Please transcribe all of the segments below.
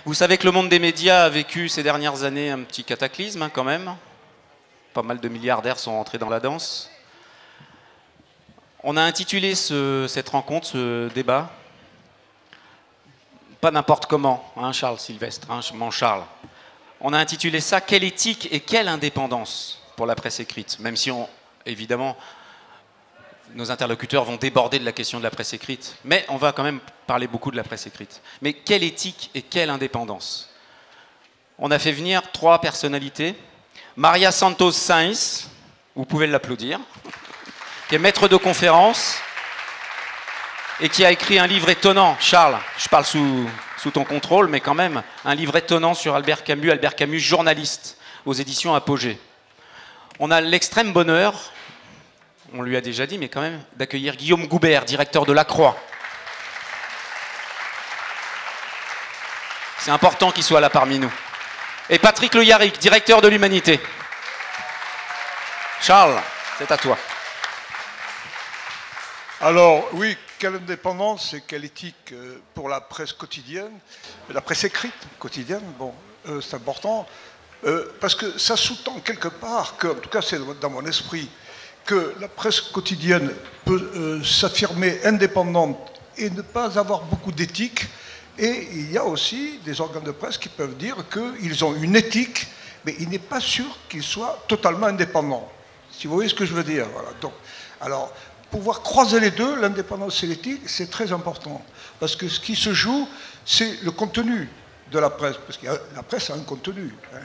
Vous savez que le monde des médias a vécu ces dernières années un petit cataclysme, hein, quand même. Pas mal de milliardaires sont entrés dans la danse. On a intitulé cette rencontre, ce débat, pas n'importe comment, hein, Charles Sylvestre, hein, mon Charles. On a intitulé ça « Quelle éthique et quelle indépendance ?» pour la presse écrite, même si, évidemment, nos interlocuteurs vont déborder de la question de la presse écrite, mais on va quand même parler beaucoup de la presse écrite. Mais quelle éthique et quelle indépendance? On a fait venir 3 personnalités. Maria Santos Sainz, vous pouvez l'applaudir, qui est maître de conférence et qui a écrit un livre étonnant. Charles, je parle sous ton contrôle, mais quand même, un livre étonnant sur Albert Camus, journaliste, aux éditions Apogée. On a l'extrême bonheur, on lui a déjà dit, mais quand même, d'accueillir Guillaume Goubert, directeur de La Croix. C'est important qu'il soit là parmi nous. Et Patrick Le Yarrick, directeur de l'Humanité. Charles, c'est à toi. Alors, oui, quelle indépendance et quelle éthique pour la presse quotidienne, la presse écrite quotidienne, bon, c'est important, parce que ça sous-tend quelque part, que, en tout cas c'est dans mon esprit, que la presse quotidienne peut s'affirmer indépendante et ne pas avoir beaucoup d'éthique. Et il y a aussi des organes de presse qui peuvent dire qu'ils ont une éthique, mais il n'est pas sûr qu'ils soient totalement indépendants. Si vous voyez ce que je veux dire. Voilà. Donc, alors, pouvoir croiser les deux, l'indépendance et l'éthique, c'est très important. Parce que ce qui se joue, c'est le contenu de la presse. Parce que la presse a un contenu. Hein.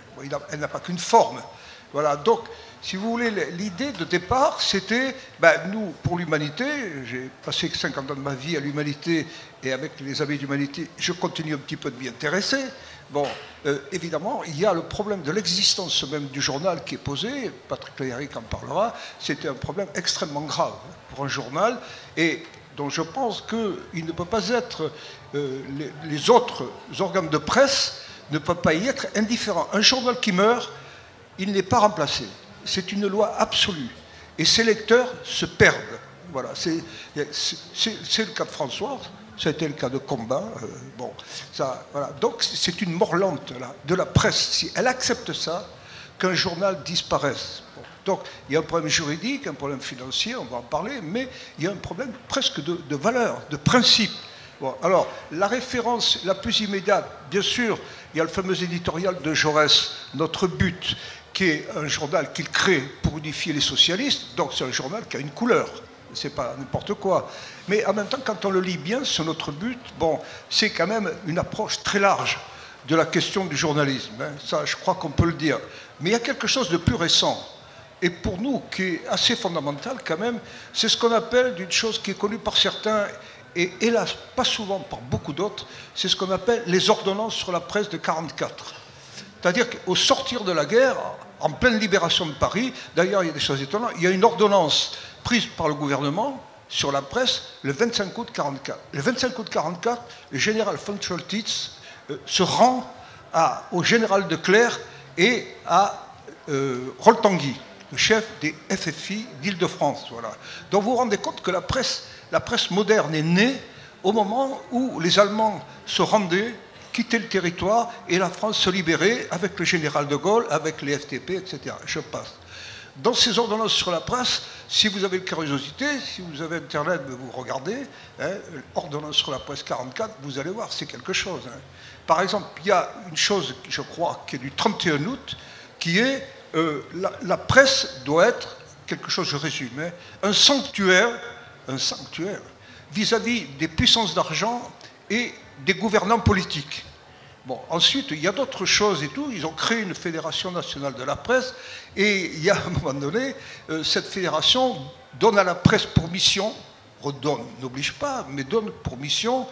Elle n'a pas qu'une forme. Voilà. Donc, si vous voulez, l'idée de départ, c'était, nous, pour l'humanité, j'ai passé 50 ans de ma vie à l'humanité, et avec les amis d'humanité, je continue un petit peu de m'y intéresser. Bon, évidemment, il y a le problème de l'existence même du journal qui est posé, Patrick Le Yarrick en parlera, c'était un problème extrêmement grave pour un journal, et dont je pense qu'il ne peut pas être, les autres organes de presse ne peuvent pas y être indifférents. Un journal qui meurt, il n'est pas remplacé. C'est une loi absolue. Et ces lecteurs se perdent. Voilà, c'est le cas de François, ça a été le cas de Combat. Bon, ça, voilà. Donc c'est une mort lente là, de la presse. Si elle accepte ça, qu'un journal disparaisse. Bon. Donc il y a un problème juridique, un problème financier, on va en parler, mais il y a un problème presque de valeur, de principe. Bon, alors, la référence la plus immédiate, bien sûr, il y a le fameux éditorial de Jaurès, Notre but, qui est un journal qu'il crée pour unifier les socialistes, donc c'est un journal qui a une couleur, c'est pas n'importe quoi. Mais en même temps, quand on le lit bien, c'est notre but, bon, c'est quand même une approche très large de la question du journalisme, hein. Ça je crois qu'on peut le dire. Mais il y a quelque chose de plus récent, et pour nous qui est assez fondamental quand même, c'est ce qu'on appelle d'une chose qui est connue par certains, et hélas pas souvent par beaucoup d'autres, c'est ce qu'on appelle les ordonnances sur la presse de 1944. C'est-à-dire qu'au sortir de la guerre, en pleine libération de Paris, d'ailleurs il y a des choses étonnantes, il y a une ordonnance prise par le gouvernement sur la presse le 25 août 1944. Le 25 août 1944, le général von Choltitz se rend au général de Clercq et à Roltanguy, le chef des FFI d'Île-de-France. Voilà. Donc vous vous rendez compte que la presse moderne est née au moment où les Allemands se rendaient, quitter le territoire et la France se libérait avec le général de Gaulle, avec les FTP, etc. Je passe. Dans ces ordonnances sur la presse, si vous avez une curiosité, si vous avez Internet, vous regardez, hein, ordonnance sur la presse 44, vous allez voir, c'est quelque chose. Hein. Par exemple, il y a une chose, je crois, qui est du 31 août, qui est la presse doit être, quelque chose, je résume, hein, un sanctuaire vis-à-vis des puissances d'argent et des gouvernants politiques. Bon, ensuite, il y a d'autres choses et tout. Ils ont créé une fédération nationale de la presse et il y a à un moment donné, cette fédération donne à la presse pour mission, redonne, n'oblige pas, mais donne pour mission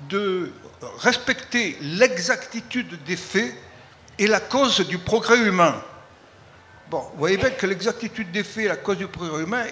de respecter l'exactitude des faits et la cause du progrès humain. Bon, vous voyez bien que l'exactitude des faits et la cause du progrès humain,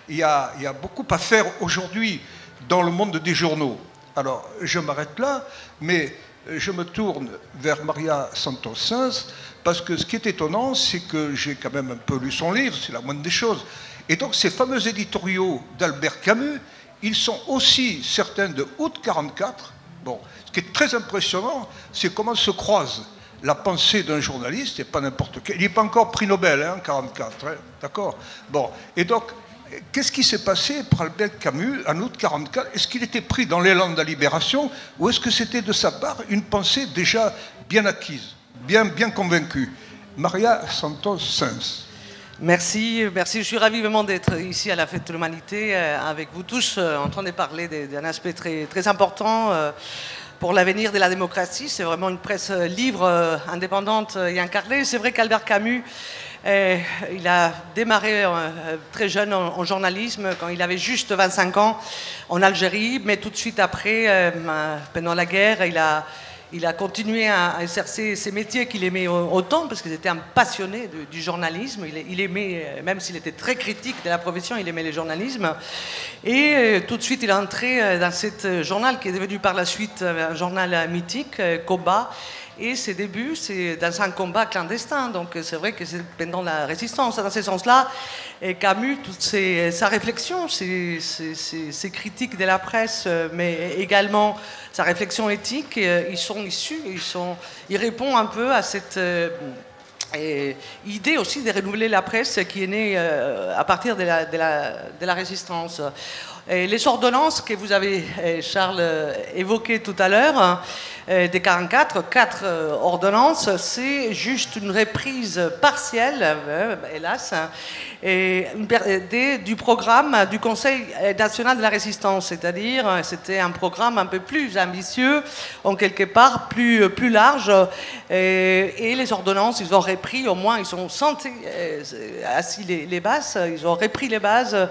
il y a beaucoup à faire aujourd'hui dans le monde des journaux. Alors, je m'arrête là, mais je me tourne vers Maria Santos Sainz, parce que ce qui est étonnant, c'est que j'ai quand même un peu lu son livre, c'est la moindre des choses. Et donc, ces fameux éditoriaux d'Albert Camus, ils sont aussi certains de août 1944, Bon, ce qui est très impressionnant, c'est comment se croise la pensée d'un journaliste, et pas n'importe quel. Il n'est pas encore prix Nobel, en 1944, hein, d'accord. Bon, et donc, qu'est-ce qui s'est passé pour Albert Camus en août 1944? Est-ce qu'il était pris dans l'élan de la libération, ou est-ce que c'était de sa part une pensée déjà bien acquise, bien convaincue? Maria Santos Sens. Merci, merci. Je suis ravi vraiment d'être ici à la Fête de l'Humanité avec vous tous en train de parler d'un aspect très, très important pour l'avenir de la démocratie. C'est vraiment une presse libre, indépendante et incarnée. C'est vrai qu'Albert Camus, il a démarré très jeune en journalisme quand il avait juste 25 ans en Algérie, mais tout de suite après, pendant la guerre, il a continué à exercer ces métiers qu'il aimait autant, parce qu'il était un passionné du journalisme. Il aimait, même s'il était très critique de la profession, il aimait le journalisme. Et tout de suite, il est entré dans ce journal qui est devenu par la suite un journal mythique, Combat. Et ses débuts, c'est dans un combat clandestin. Donc c'est vrai que c'est pendant la résistance. Dans ce sens-là, Camus, toute sa réflexion, ses critiques de la presse, mais également sa réflexion éthique, ils sont issus, il répond un peu à cette idée aussi de renouveler la presse qui est née à partir de la résistance. Et les ordonnances que vous avez, Charles, évoquées tout à l'heure, des 44, 4 ordonnances, c'est juste une reprise partielle, hélas, du programme du Conseil national de la résistance. C'est-à-dire, c'était un programme un peu plus ambitieux, en quelque part plus large. Et les ordonnances, ils ont repris, au moins, ils ont senti assis les bases, ils ont repris les bases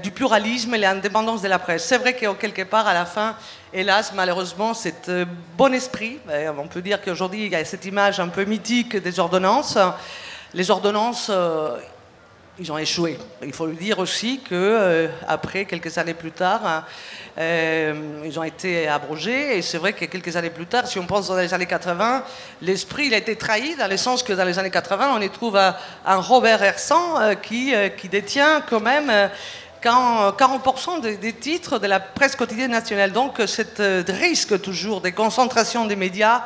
du pluralisme et l'indépendance de la presse. C'est vrai qu'en quelque part, à la fin, hélas, malheureusement, cet bon esprit, on peut dire qu'aujourd'hui, il y a cette image un peu mythique des ordonnances. Les ordonnances, ils ont échoué. Il faut le dire aussi qu'après, quelques années plus tard, ils ont été abrogés. Et c'est vrai que quelques années plus tard, si on pense dans les années 80, l'esprit il a été trahi, dans le sens que dans les années 80, on y trouve un Robert Hersant qui détient quand même 40% des titres de la presse quotidienne nationale. Donc, ce risque toujours de concentration des médias,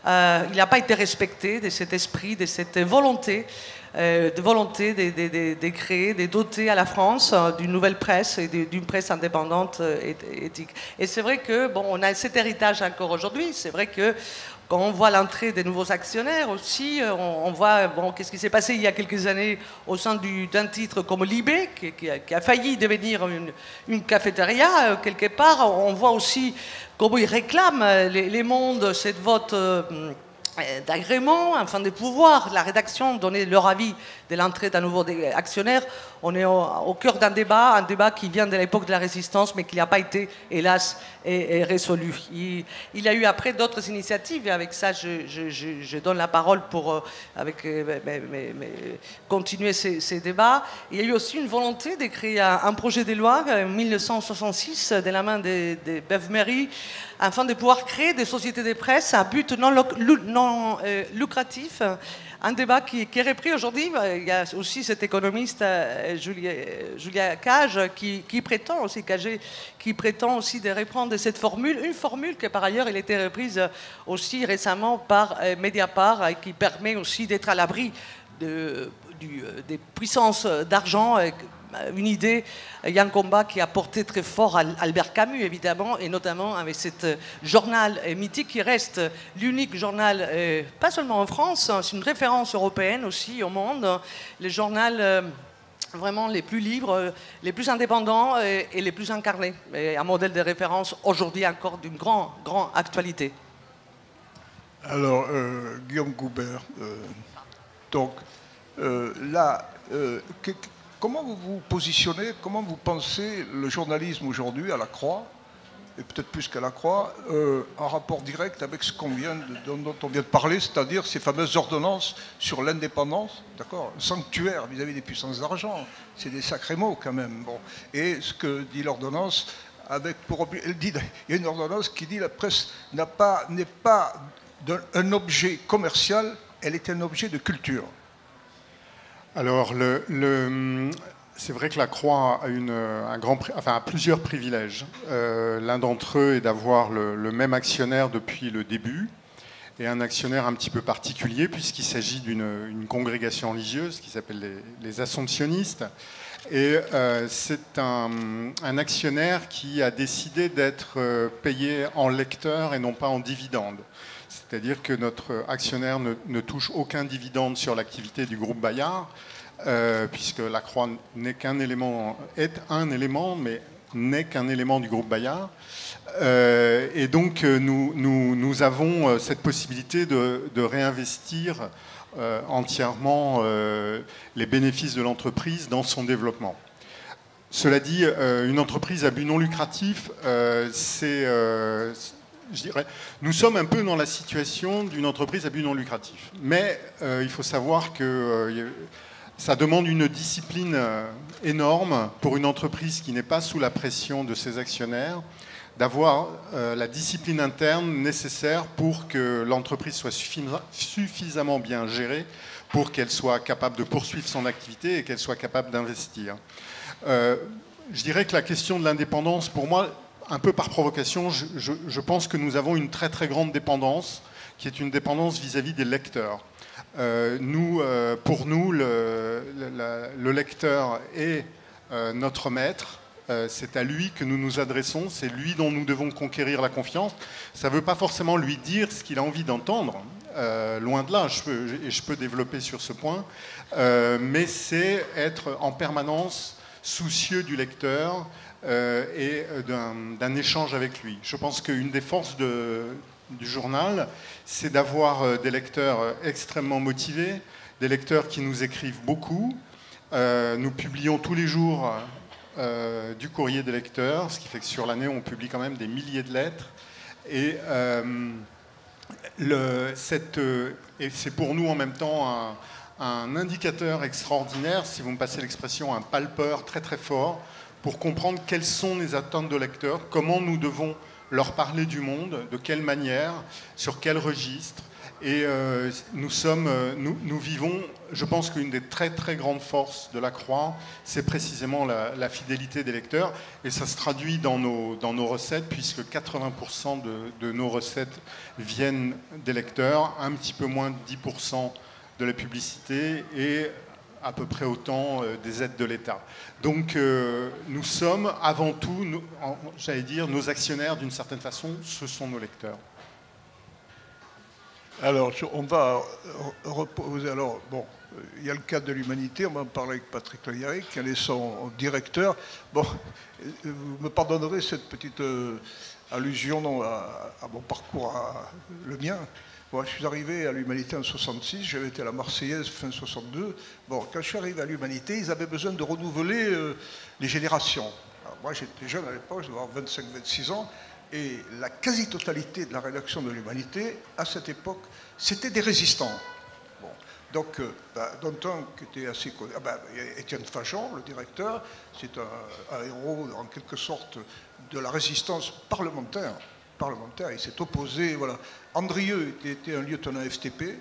il n'a pas été respecté, de cet esprit, de cette volonté de créer, de doter à la France d'une nouvelle presse et d'une presse indépendante et éthique. Et c'est vrai que, bon, on a cet héritage encore aujourd'hui. C'est vrai que quand on voit l'entrée des nouveaux actionnaires aussi, on voit qu'est-ce qui s'est passé il y a quelques années au sein d'un titre comme Libé, qui a failli devenir une cafétéria quelque part. On voit aussi comment ils réclament les mondes cette vote d'agrément, afin de pouvoir, la rédaction, donner leur avis de l'entrée d'un nouveau actionnaire. On est au cœur d'un débat qui vient de l'époque de la résistance, mais qui n'a pas été, hélas, résolu. Il y a eu après d'autres initiatives, et avec ça, je donne la parole pour continuer ces débats. Il y a eu aussi une volonté de créer un projet de loi en 1966, de la main de Beuve-Méry, afin de pouvoir créer des sociétés de presse à but non lucratif. Un débat qui est repris aujourd'hui. Il y a aussi cet économiste Julia Cage qui prétend aussi de reprendre cette formule, une formule qui par ailleurs elle a été reprise aussi récemment par Mediapart et qui permet aussi d'être à l'abri des puissances d'argent. Une idée, il y a un combat qui a porté très fort à Albert Camus, évidemment, et notamment avec ce journal mythique qui reste l'unique journal, pas seulement en France, c'est une référence européenne aussi au monde, les journaux vraiment les plus libres, les plus indépendants et les plus incarnés. Et un modèle de référence aujourd'hui encore d'une grande actualité. Alors, Guillaume Goubert, donc là, comment vous vous positionnez, comment vous pensez le journalisme aujourd'hui à la Croix, et peut-être plus qu'à la Croix, en rapport direct avec ce dont on vient de parler, c'est-à-dire ces fameuses ordonnances sur l'indépendance, d'accord, sanctuaire vis-à-vis des puissances d'argent, c'est des sacrés mots quand même. Bon. Et ce que dit l'ordonnance, il y a une ordonnance qui dit la presse n'est pas un objet commercial, elle est un objet de culture. Alors, C'est vrai que la Croix a plusieurs privilèges. L'un d'entre eux est d'avoir le même actionnaire depuis le début, et un actionnaire un petit peu particulier, puisqu'il s'agit d'une congrégation religieuse qui s'appelle les Assomptionnistes. Et c'est un actionnaire qui a décidé d'être payé en lecteur et non pas en dividende. C'est-à-dire que notre actionnaire ne touche aucun dividende sur l'activité du groupe Bayard, puisque la Croix est un élément, mais n'est qu'un élément du groupe Bayard. Et donc nous avons cette possibilité de réinvestir entièrement les bénéfices de l'entreprise dans son développement. Cela dit, une entreprise à but non lucratif, je dirais, nous sommes un peu dans la situation d'une entreprise à but non lucratif. Mais il faut savoir que ça demande une discipline énorme pour une entreprise qui n'est pas sous la pression de ses actionnaires, d'avoir la discipline interne nécessaire pour que l'entreprise soit suffisamment bien gérée pour qu'elle soit capable de poursuivre son activité et qu'elle soit capable d'investir. Je dirais que la question de l'indépendance, pour moi, un peu par provocation, je pense que nous avons une très très grande dépendance, qui est une dépendance vis-à-vis des lecteurs. Pour nous, le lecteur est notre maître. C'est à lui que nous nous adressons, c'est lui dont nous devons conquérir la confiance. Ça ne veut pas forcément lui dire ce qu'il a envie d'entendre, loin de là, je peux développer sur ce point, mais c'est être en permanence soucieux du lecteur et d'un échange avec lui. Je pense qu'une des forces du journal, c'est d'avoir des lecteurs extrêmement motivés, des lecteurs qui nous écrivent beaucoup. Nous publions tous les jours du courrier des lecteurs, ce qui fait que sur l'année, on publie quand même des milliers de lettres. Et c'est pour nous en même temps un indicateur extraordinaire, si vous me passez l'expression, un palpeur très très fort, pour comprendre quelles sont les attentes de lecteurs, comment nous devons leur parler du monde, de quelle manière, sur quel registre. Et nous vivons, je pense qu'une des très très grandes forces de la Croix, c'est précisément la fidélité des lecteurs. Et ça se traduit dans nos recettes, puisque 80% de nos recettes viennent des lecteurs, un petit peu moins de 10% de la publicité et à peu près autant des aides de l'État. Donc nous sommes avant tout, j'allais dire, nos actionnaires d'une certaine façon, ce sont nos lecteurs. Alors, on va reposer. Alors, bon, il y a le cadre de l'humanité, on va en parler avec Patrick Leyaric, qui est son directeur. Bon, vous me pardonnerez cette petite allusion à mon parcours, le mien. Bon, je suis arrivé à l'Humanité en 66, j'avais été à la Marseillaise fin 62. Bon, quand je suis arrivé à l'Humanité, ils avaient besoin de renouveler les générations. Alors, moi, j'étais jeune à l'époque, je devais avoir 25-26 ans. Et la quasi-totalité de la rédaction de l'Humanité, à cette époque, c'était des résistants. Bon. Donc, Danton, qui était assez connu, Étienne Fajon, le directeur, c'est un héros, en quelque sorte, de la résistance parlementaire. Il s'est opposé, voilà. Andrieux était un lieutenant FTP,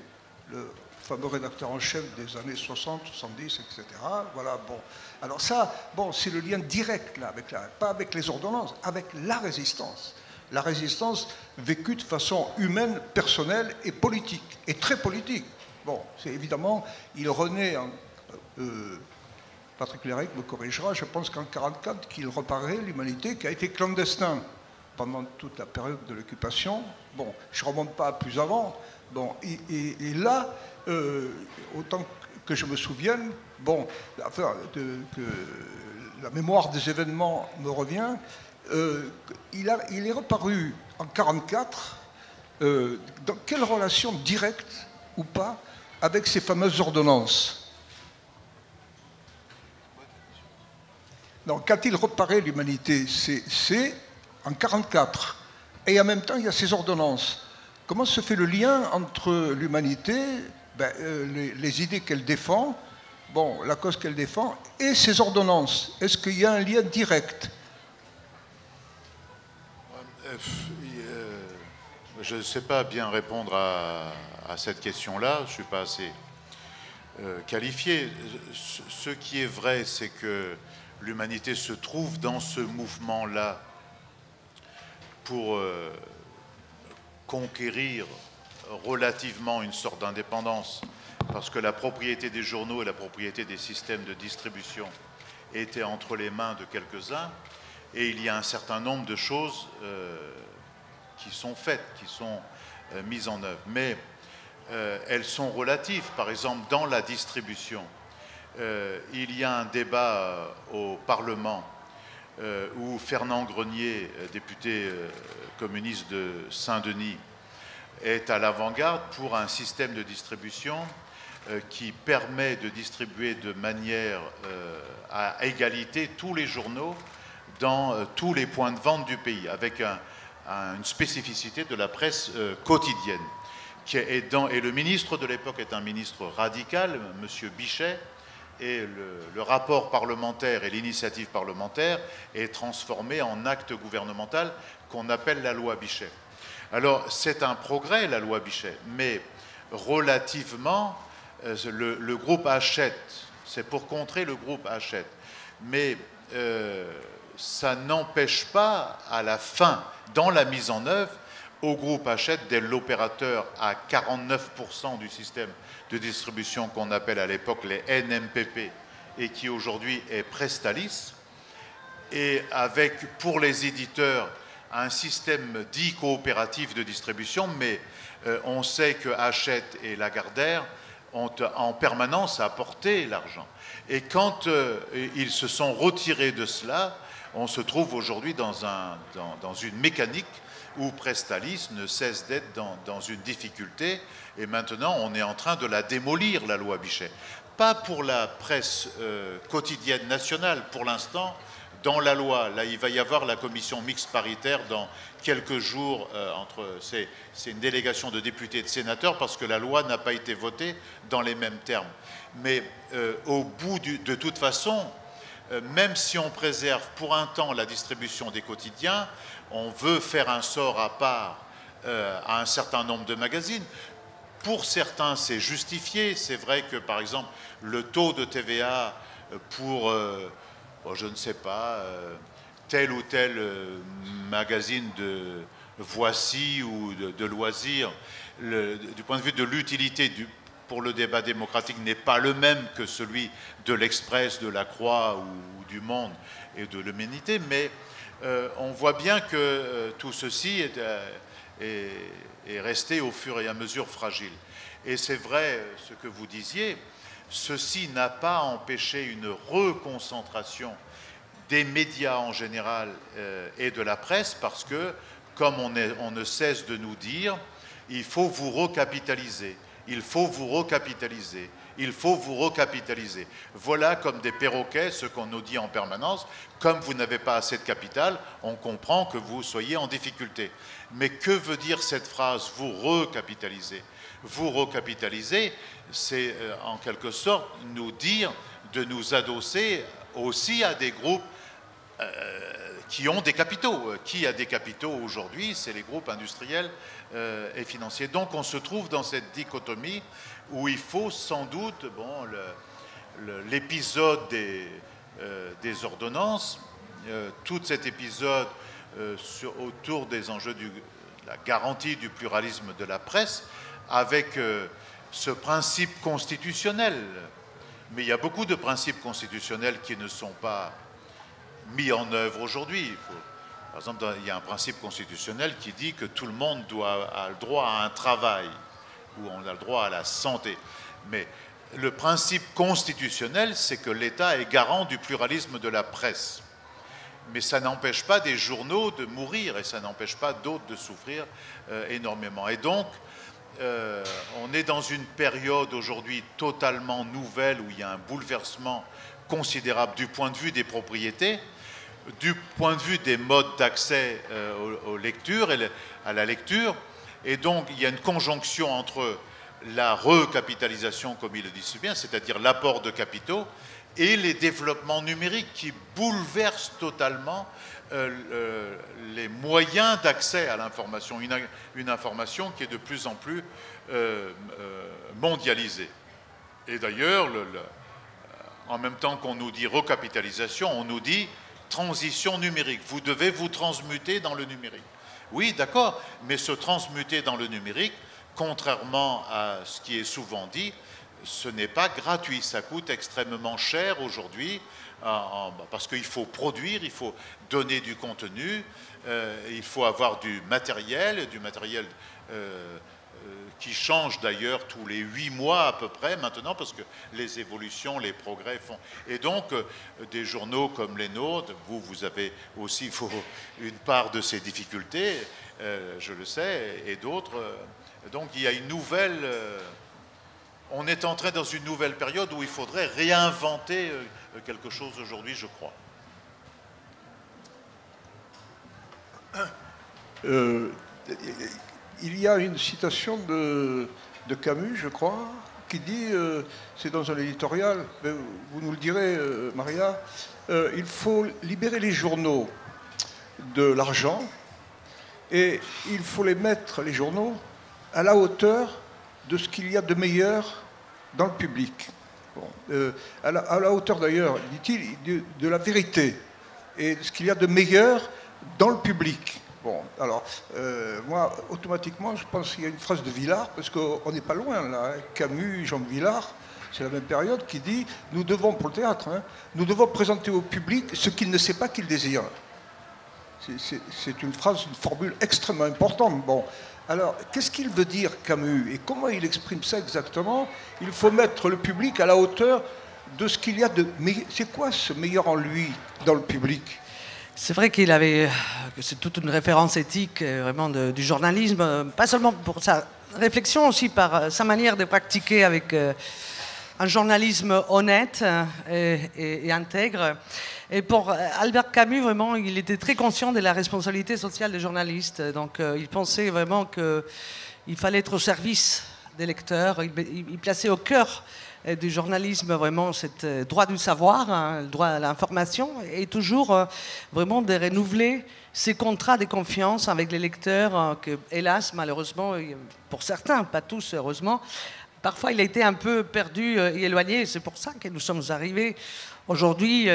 le fameux rédacteur en chef des années 60, 70, etc. Voilà, bon. Alors ça, bon, c'est le lien direct, là, pas avec les ordonnances, avec la résistance. La résistance vécue de façon humaine, personnelle et politique, et très politique. Bon, c'est évidemment, il renaît, Patrick Leyaric me corrigera, je pense qu'en 1944, qu'il reparaît l'Humanité, qui a été clandestin pendant toute la période de l'occupation. Bon, je ne remonte pas plus avant. Bon, et là, autant que je me souvienne, bon, que la mémoire des événements me revient, il est reparu en 1944, dans quelle relation directe ou pas avec ces fameuses ordonnances? Donc, quand il reparaît l'Humanité, c'est en 1944, et en même temps, il y a ces ordonnances. Comment se fait le lien entre l'Humanité, les idées qu'elle défend, bon, la cause qu'elle défend, et ces ordonnances? Est-ce qu'il y a un lien direct? Je ne sais pas bien répondre à cette question-là. Je ne suis pas assez qualifié. Ce qui est vrai, c'est que l'humanité se trouve dans ce mouvement-là pour conquérir relativement une sorte d'indépendance, parce que la propriété des journaux et la propriété des systèmes de distribution étaient entre les mains de quelques-uns, et il y a un certain nombre de choses qui sont faites, qui sont mises en œuvre. Mais elles sont relatives. Par exemple, dans la distribution, il y a un débat au Parlement où Fernand Grenier, député communiste de Saint-Denis, est à l'avant-garde pour un système de distribution qui permet de distribuer de manière à égalité tous les journaux dans tous les points de vente du pays, avec une spécificité de la presse quotidienne. Et le ministre de l'époque est un ministre radical, M. Bichet, et le rapport parlementaire et l'initiative parlementaire est transformé en acte gouvernemental qu'on appelle la loi Bichet. Alors, c'est un progrès, la loi Bichet, mais relativement, le groupe Hachette, c'est pour contrer le groupe Hachette, mais ça n'empêche pas, à la fin, dans la mise en œuvre, au groupe Hachette, dès l'opérateur à 49% du système de distribution qu'on appelle à l'époque les NMPP et qui aujourd'hui est Prestalis, et avec, pour les éditeurs, un système dit coopératif de distribution, mais on sait que Hachette et Lagardère ont en permanence apporté l'argent. Et quand ils se sont retirés de cela, on se trouve aujourd'hui dans une mécanique où Prestalis ne cesse d'être dans une difficulté, et maintenant on est en train de la démolir, la loi Bichet. Pas pour la presse quotidienne nationale, pour l'instant, dans la loi, là il va y avoir la commission mixte paritaire dans quelques jours, c'est une délégation de députés et de sénateurs, parce que la loi n'a pas été votée dans les mêmes termes. Mais au bout de toute façon, même si on préserve pour un temps la distribution des quotidiens, on veut faire un sort à part à un certain nombre de magazines. Pour certains, c'est justifié. C'est vrai que, par exemple, le taux de TVA pour, je ne sais pas, tel ou tel magazine de Voici ou de loisirs, du point de vue de l'utilité pour le débat démocratique, n'est pas le même que celui de l'Express, de la Croix ou du Monde et de l'Humanité, mais on voit bien que tout ceci est resté au fur et à mesure fragile. Et c'est vrai ce que vous disiez, ceci n'a pas empêché une reconcentration des médias en général et de la presse, parce que, comme on ne cesse de nous dire, il faut vous recapitaliser, il faut vous recapitaliser, il faut vous recapitaliser. Voilà, comme des perroquets, ce qu'on nous dit en permanence. Comme vous n'avez pas assez de capital, on comprend que vous soyez en difficulté. Mais que veut dire cette phrase, vous recapitaliser? Vous recapitaliser, c'est en quelque sorte nous dire de nous adosser aussi à des groupes qui ont des capitaux. Qui a des capitaux aujourd'hui? C'est les groupes industriels et financiers. Donc on se trouve dans cette dichotomie où il faut sans doute, bon, l'épisode des ordonnances, tout cet épisode autour des enjeux de la garantie du pluralisme de la presse, avec ce principe constitutionnel. Mais il y a beaucoup de principes constitutionnels qui ne sont pas mis en œuvre aujourd'hui. Par exemple, il y a un principe constitutionnel qui dit que tout le monde a le droit à un travail, ou on a le droit à la santé. Mais le principe constitutionnel, c'est que l'État est garant du pluralisme de la presse. Mais ça n'empêche pas des journaux de mourir, et ça n'empêche pas d'autres de souffrir énormément. Et donc, on est dans une période aujourd'hui totalement nouvelle, où il y a un bouleversement considérable du point de vue des propriétés, du point de vue des modes d'accès aux lectures et à la lecture. Et donc, il y a une conjonction entre la recapitalisation, comme il le dit si bien, c'est-à-dire l'apport de capitaux, et les développements numériques qui bouleversent totalement les moyens d'accès à l'information, une information qui est de plus en plus mondialisée. Et d'ailleurs, en même temps qu'on nous dit recapitalisation, on nous dit transition numérique. Vous devez vous transmuter dans le numérique. Oui, d'accord, mais se transmuter dans le numérique, contrairement à ce qui est souvent dit, ce n'est pas gratuit. Ça coûte extrêmement cher aujourd'hui parce qu'il faut produire, il faut donner du contenu, il faut avoir du matériel qui change d'ailleurs tous les 8 mois à peu près maintenant, parce que les évolutions, les progrès font. Et donc, des journaux comme les nôtres, vous avez aussi une part de ces difficultés, je le sais, et d'autres. Donc, il y a une nouvelle... on est entré dans une nouvelle période où il faudrait réinventer quelque chose aujourd'hui, je crois. Il y a une citation de Camus, je crois, qui dit, c'est dans un éditorial, vous nous le direz, Maria, il faut libérer les journaux de l'argent et il faut les mettre, les journaux, à la hauteur de ce qu'il y a de meilleur dans le public. Bon, à la hauteur d'ailleurs, dit-il, de la vérité et de ce qu'il y a de meilleur dans le public. Bon, alors, moi, automatiquement, je pense qu'il y a une phrase de Villard, parce qu'on n'est pas loin, là, hein, Camus, Jean de Villard, c'est la même période, qui dit, nous devons, pour le théâtre, hein, nous devons présenter au public ce qu'il ne sait pas qu'il désire. C'est une phrase, une formule extrêmement importante. Bon, alors, qu'est-ce qu'il veut dire, Camus, et comment il exprime ça exactement? Il faut mettre le public à la hauteur de ce qu'il y a de meilleur. C'est quoi ce meilleur en lui, dans le public? C'est vrai qu'il avait, c'est toute une référence éthique vraiment du journalisme, pas seulement pour sa réflexion, aussi par sa manière de pratiquer avec un journalisme honnête et intègre. Et pour Albert Camus, vraiment, il était très conscient de la responsabilité sociale des journalistes. Donc il pensait vraiment qu'il fallait être au service des lecteurs. Il plaçait au cœur du journalisme vraiment ce droit du savoir, hein, le droit à l'information, et toujours vraiment de renouveler ces contrats de confiance avec les lecteurs que, hélas, malheureusement, pour certains, pas tous, heureusement, parfois il a été un peu perdu et éloigné. C'est pour ça que nous sommes arrivés aujourd'hui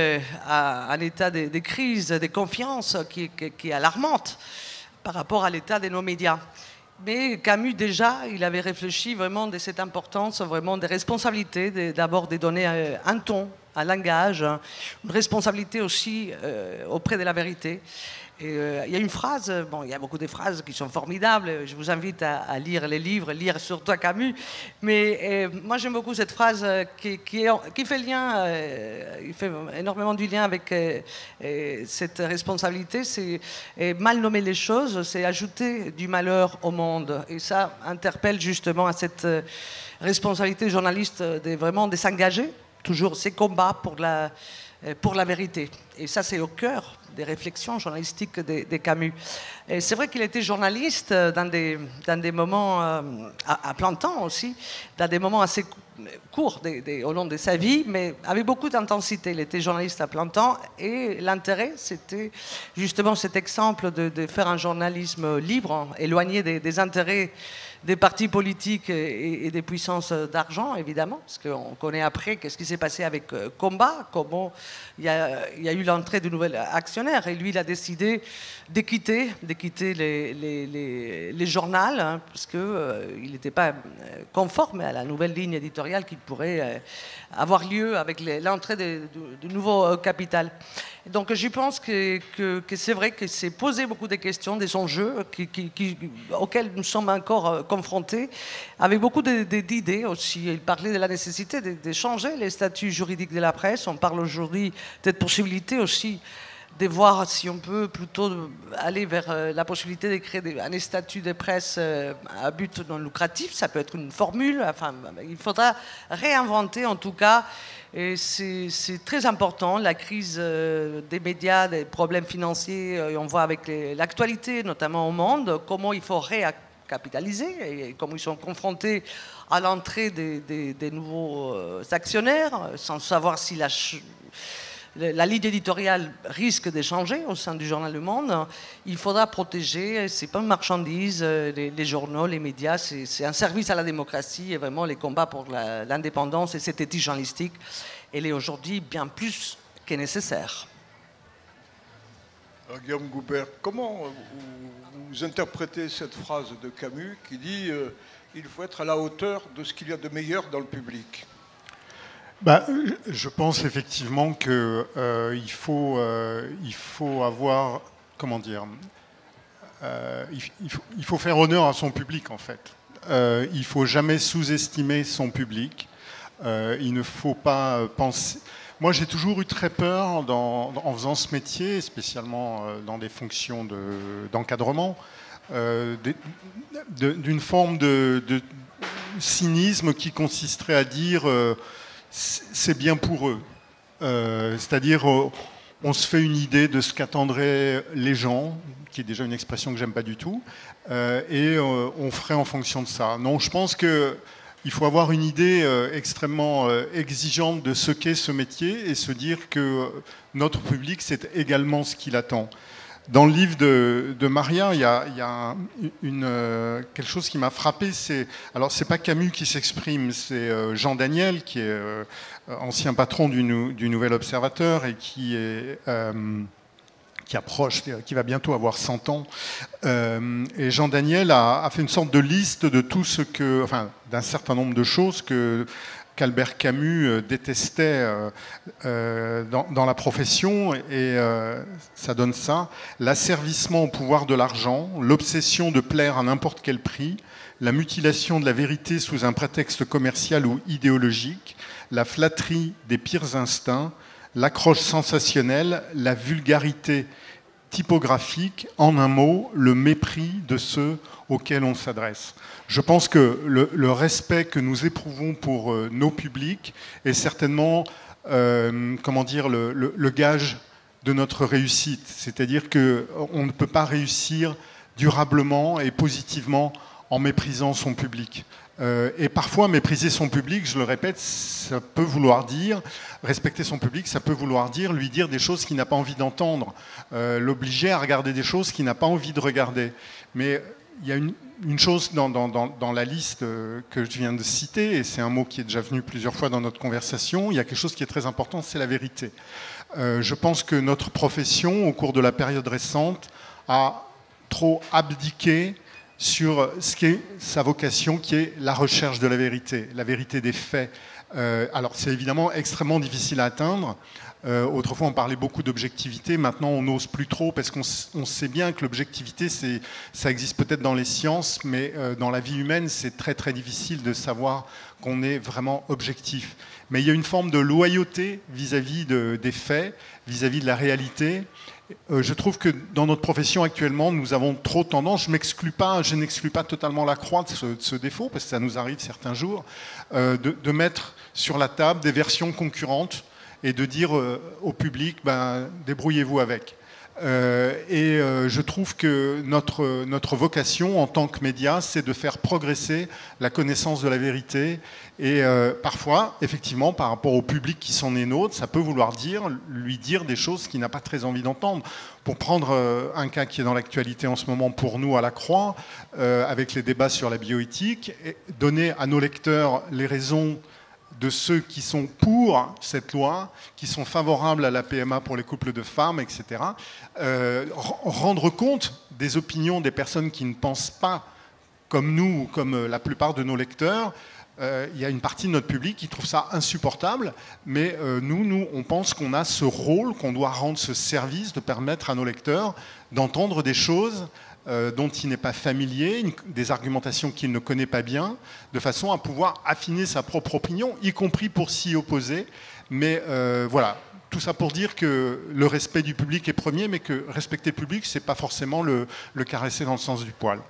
à un état de crise, de confiance qui est alarmante par rapport à l'état de nos médias. Mais Camus, déjà, il avait réfléchi vraiment de cette importance, vraiment des responsabilités, d'abord de donner un ton, un langage, une responsabilité aussi auprès de la vérité. Et, il y a une phrase, bon, il y a beaucoup de phrases qui sont formidables, je vous invite à lire les livres, lire surtout Camus, mais moi j'aime beaucoup cette phrase qui fait lien, il fait énormément du lien avec cette responsabilité, c'est mal nommer les choses, c'est ajouter du malheur au monde, et ça interpelle justement à cette responsabilité journaliste de s'engager, toujours ces combats pour la vérité, et ça c'est au cœur des réflexions journalistiques de Camus. Et c'est vrai qu'il était journaliste dans des moments, à plein temps aussi, dans des moments assez courts au long de sa vie, mais avec beaucoup d'intensité. Il était journaliste à plein temps et l'intérêt, c'était justement cet exemple de faire un journalisme libre, éloigné des intérêts des partis politiques et des puissances d'argent, évidemment, parce qu'on connaît après qu'est-ce qui s'est passé avec Combat, comment il y a eu l'entrée de nouveaux actionnaires, et lui, il a décidé de quitter les journaux, hein, parce qu'il n'était pas conforme à la nouvelle ligne éditoriale qui pourrait avoir lieu avec l'entrée de nouveaux capital. Donc je pense que c'est vrai que c'est poser beaucoup de questions, des enjeux auxquels nous sommes encore confrontés, avec beaucoup d'idées aussi. Il parlait de la nécessité de changer les statuts juridiques de la presse. On parle aujourd'hui de cette possibilité aussi de voir si on peut plutôt aller vers la possibilité de créer un statut de presse à but non lucratif. Ça peut être une formule. Enfin, il faudra réinventer en tout cas. Et c'est très important, la crise des médias, des problèmes financiers, on voit avec l'actualité, notamment au monde, comment il faut récapitaliser et comment ils sont confrontés à l'entrée des nouveaux actionnaires, sans savoir si la ligne éditoriale risque de changer au sein du journal Le Monde. Il faudra protéger, c'est pas une marchandise, les journaux, les médias, c'est un service à la démocratie et vraiment les combats pour l'indépendance et cette éthique journalistique, elle est aujourd'hui bien plus que nécessaire. Alors, Guillaume Goubert, comment vous interprétez cette phrase de Camus qui dit il faut être à la hauteur de ce qu'il y a de meilleur dans le public? Je pense effectivement qu'il faut avoir, comment dire, il faut faire honneur à son public en fait. Il ne faut jamais sous-estimer son public. Il ne faut pas penser... Moi, j'ai toujours eu très peur en faisant ce métier, spécialement dans des fonctions d'encadrement, d'une forme de cynisme qui consisterait à dire c'est bien pour eux. C'est-à-dire, on se fait une idée de ce qu'attendraient les gens, qui est déjà une expression que j'aime pas du tout, et on ferait en fonction de ça. Non, je pense que il faut avoir une idée extrêmement exigeante de ce qu'est ce métier et se dire que notre public, c'est également ce qu'il attend. Dans le livre de Maria, il y a quelque chose qui m'a frappé. Alors, c'est pas Camus qui s'exprime, c'est Jean Daniel, qui est ancien patron du Nouvel Observateur et qui approche, qui va bientôt avoir 100 ans. Et Jean Daniel a fait une sorte de liste de tout ce que, enfin, d'un certain nombre de choses qu'Albert Camus détestait dans la profession, et ça donne ça: l'asservissement au pouvoir de l'argent, l'obsession de plaire à n'importe quel prix, la mutilation de la vérité sous un prétexte commercial ou idéologique, la flatterie des pires instincts, l'accroche sensationnelle, la vulgarité typographique, en un mot, le mépris de ceux auxquels on s'adresse. Je pense que le respect que nous éprouvons pour nos publics est certainement, comment dire, le gage de notre réussite. C'est-à-dire qu'on ne peut pas réussir durablement et positivement en méprisant son public. Et parfois, mépriser son public, je le répète, ça peut vouloir dire, respecter son public, ça peut vouloir dire lui dire des choses qu'il n'a pas envie d'entendre, l'obliger à regarder des choses qu'il n'a pas envie de regarder. Mais il y a une chose dans la liste que je viens de citer, et c'est un mot qui est déjà venu plusieurs fois dans notre conversation, il y a quelque chose qui est très important, c'est la vérité. Je pense que notre profession, au cours de la période récente, a trop abdiqué sur ce qui est sa vocation, qui est la recherche de la vérité des faits. Alors c'est évidemment extrêmement difficile à atteindre. Autrefois on parlait beaucoup d'objectivité, maintenant on n'ose plus trop, parce qu'on sait bien que l'objectivité, ça existe peut-être dans les sciences, mais dans la vie humaine c'est très très difficile de savoir qu'on est vraiment objectif. Mais il y a une forme de loyauté vis-à-vis des faits, vis-à-vis de la réalité. Je trouve que dans notre profession actuellement, nous avons trop tendance, je n'exclus pas totalement la croix de ce défaut, parce que ça nous arrive certains jours, de mettre sur la table des versions concurrentes et de dire au public, débrouillez-vous avec. Je trouve que notre vocation en tant que média, c'est de faire progresser la connaissance de la vérité. Et parfois, effectivement, par rapport au public qui s'en est nôtre, ça peut vouloir lui dire des choses qu'il n'a pas très envie d'entendre. Pour prendre un cas qui est dans l'actualité en ce moment pour nous à la Croix, avec les débats sur la bioéthique, et donner à nos lecteurs les raisons de ceux qui sont pour cette loi, qui sont favorables à la PMA pour les couples de femmes, etc. Rendre compte des opinions des personnes qui ne pensent pas comme nous ou comme la plupart de nos lecteurs. Il y a une partie de notre public qui trouve ça insupportable, mais nous, on pense qu'on a ce rôle, qu'on doit rendre ce service de permettre à nos lecteurs d'entendre des choses dont il n'est pas familier, des argumentations qu'il ne connaît pas bien, de façon à pouvoir affiner sa propre opinion, y compris pour s'y opposer. Mais voilà, tout ça pour dire que le respect du public est premier, mais que respecter le public, c'est pas forcément le caresser dans le sens du poil.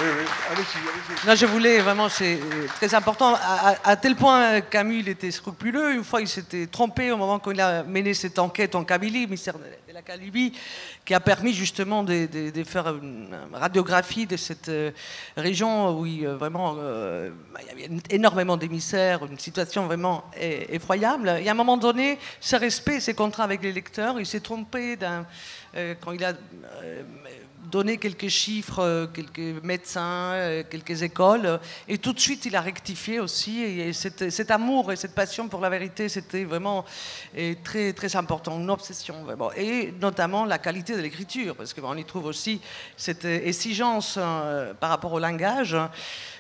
Oui, oui, allez-y. Non, je voulais vraiment, c'est très important, à tel point Camus, il était scrupuleux. Une fois, il s'était trompé au moment où il a mené cette enquête en Kabylie, ministère de la Kabylie, qui a permis justement de faire une radiographie de cette région où vraiment il y avait énormément d'émissaires, une situation vraiment effroyable. Et à un moment donné, ce respect, ses contrats avec les lecteurs, il s'est trompé quand il a donné quelques chiffres, quelques médecins, quelques écoles, et tout de suite il a rectifié aussi, et cet amour et cette passion pour la vérité, c'était vraiment très, très important, une obsession vraiment, et notamment la qualité de l'écriture, parce qu'on y trouve aussi cette exigence par rapport au langage,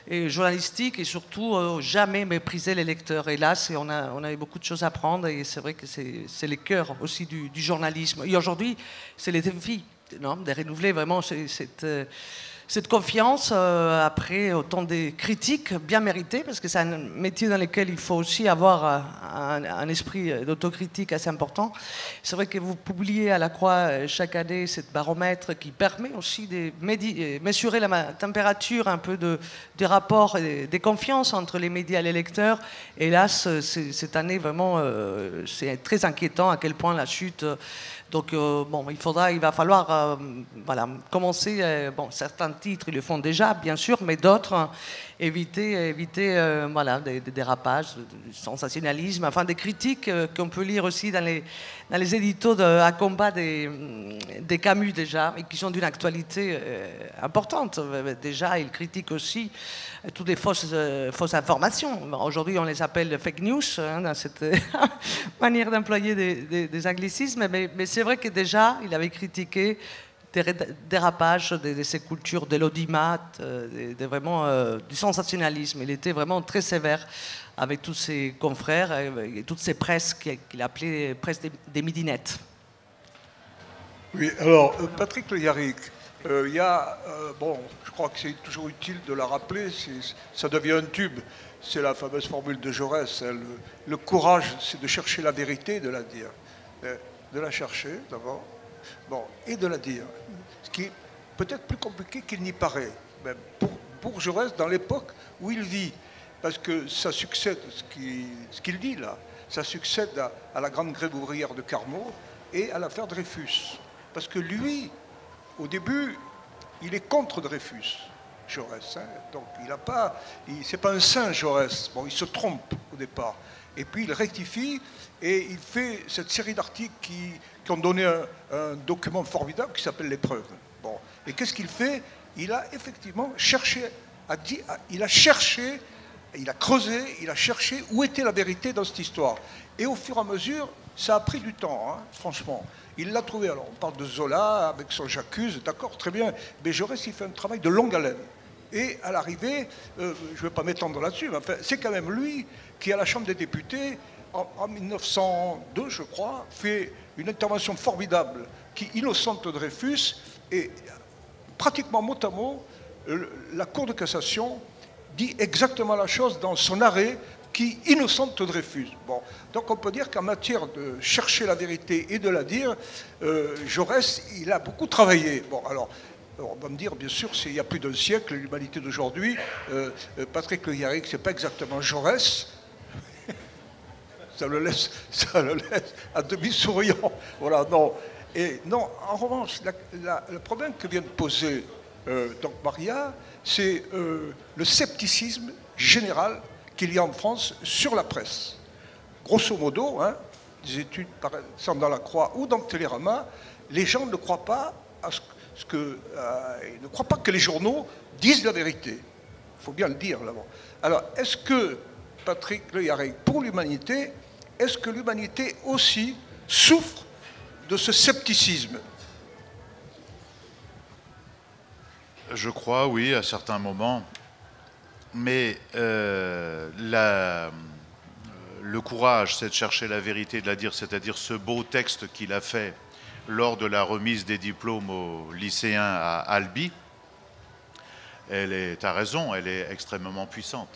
et journalistique, et surtout jamais mépriser les lecteurs. Et là, on a beaucoup de choses à apprendre, et c'est vrai que c'est le cœur aussi du journalisme. Et aujourd'hui, c'est les défis, non, de renouveler vraiment cette confiance après autant de critiques bien méritées, parce que c'est un métier dans lequel il faut aussi avoir un esprit d'autocritique assez important. C'est vrai que vous publiez à la Croix chaque année cette baromètre qui permet aussi de mesurer la température un peu des rapports et des confiances entre les médias et les lecteurs. Hélas, cette année, vraiment, c'est très inquiétant à quel point la chute... Donc, bon, il va falloir voilà, commencer. Bon, certains titres, ils le font déjà, bien sûr, mais d'autres, éviter voilà, des dérapages, du sensationnalisme, enfin des critiques qu'on peut lire aussi dans les éditos à combat des Camus déjà, et qui sont d'une actualité importante. Déjà, ils critiquent aussi toutes les fausses informations. Aujourd'hui, on les appelle fake news, hein, dans cette manière d'employer des anglicismes, mais c'est vrai que déjà, il avait critiqué des dérapages de ces cultures de l'audimat, vraiment du sensationnalisme. Il était vraiment très sévère avec tous ses confrères et toutes ces presses qu'il appelait presse des midinettes. Oui, alors, Patrick Le Yarrick, il y a, bon, je crois que c'est toujours utile de la rappeler, ça devient un tube. C'est la fameuse formule de Jaurès. Hein, le courage, c'est de chercher la vérité et de la dire. De la chercher, d'abord, bon, et de la dire. Ce qui est peut-être plus compliqué qu'il n'y paraît, même pour Jaurès, dans l'époque où il vit. Parce que ça succède, ce qu'il dit là, ça succède à la grande grève ouvrière de Carmaux et à l'affaire Dreyfus. Parce que lui, au début, il est contre Dreyfus, Jaurès. Hein, donc c'est pas un saint, Jaurès. Bon, il se trompe au départ. Et puis il rectifie et il fait cette série d'articles qui ont donné un document formidable qui s'appelle l'épreuve. Bon. Et qu'est-ce qu'il fait? Il a effectivement cherché, il a creusé, il a cherché où était la vérité dans cette histoire. Et au fur et à mesure, ça a pris du temps, hein, franchement. Il l'a trouvé. Alors on parle de Zola avec son J'accuse, d'accord, très bien. Mais Jaurès, il fait un travail de longue haleine. Et à l'arrivée, je ne vais pas m'étendre là-dessus, mais enfin, c'est quand même lui qui, à la Chambre des députés, en 1902, je crois, fait une intervention formidable qui innocente Dreyfus, et pratiquement mot à mot, la Cour de cassation dit exactement la chose dans son arrêt qui innocente Dreyfus. Bon. Donc on peut dire qu'en matière de chercher la vérité et de la dire, Jaurès, il a beaucoup travaillé. Bon, alors, on va me dire, bien sûr, il y a plus d'un siècle, l'humanité d'aujourd'hui, Patrick Le Yarrick, c'est pas exactement Jaurès. Ça le laisse à demi souriant. Voilà, non. Et non, en revanche, le problème que vient de poser donc Maria, c'est le scepticisme général qu'il y a en France sur la presse. Grosso modo, hein, des études par exemple dans la Croix ou dans Télérama, les gens ne croient pas à ils ne croient pas que les journaux disent la vérité. Il faut bien le dire là-bas. Alors, est-ce que, Patrick Le Yarrick, pour l'humanité, est-ce que l'humanité aussi souffre de ce scepticisme? Je crois, oui, à certains moments. Mais le courage, c'est de chercher la vérité et de la dire, c'est-à-dire ce beau texte qu'il a fait lors de la remise des diplômes aux lycéens à Albi. Tu as raison, elle est extrêmement puissante.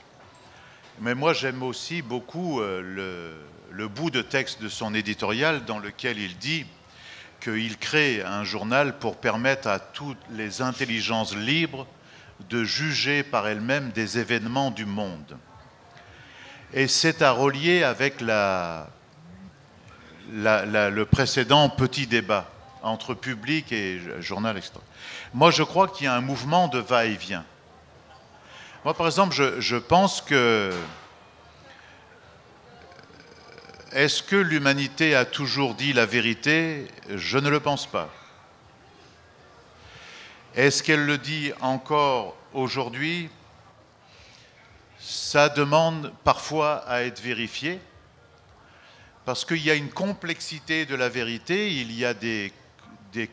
Mais moi, j'aime aussi beaucoup le bout de texte de son éditorial dans lequel il dit qu'il crée un journal pour permettre à toutes les intelligences libres de juger par elle-même des événements du monde. Et c'est à relier avec le précédent petit débat entre public et journal, etc. Moi, je crois qu'il y a un mouvement de va-et-vient. Moi, par exemple, je pense que... Est-ce que l'humanité a toujours dit la vérité? Je ne le pense pas. Est-ce qu'elle le dit encore aujourd'hui? Ça demande parfois à être vérifié, parce qu'il y a une complexité de la vérité, il y a des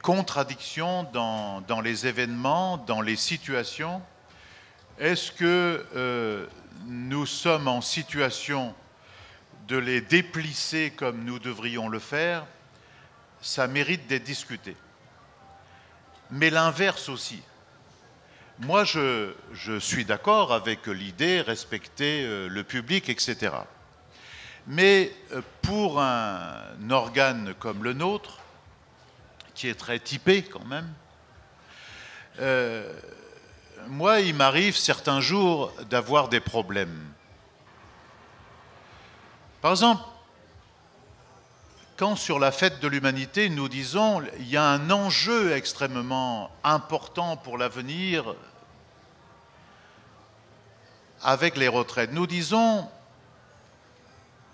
contradictions dans les événements, dans les situations. Est-ce que nous sommes en situation de les déplisser comme nous devrions le faire? Ça mérite d'être discuté. Mais l'inverse aussi. Moi, je suis d'accord avec l'idée, respecter le public, etc. Mais pour un organe comme le nôtre, qui est très typé quand même, moi, il m'arrive certains jours d'avoir des problèmes. Par exemple, quand sur la fête de l'humanité, nous disons il y a un enjeu extrêmement important pour l'avenir avec les retraites. Nous disons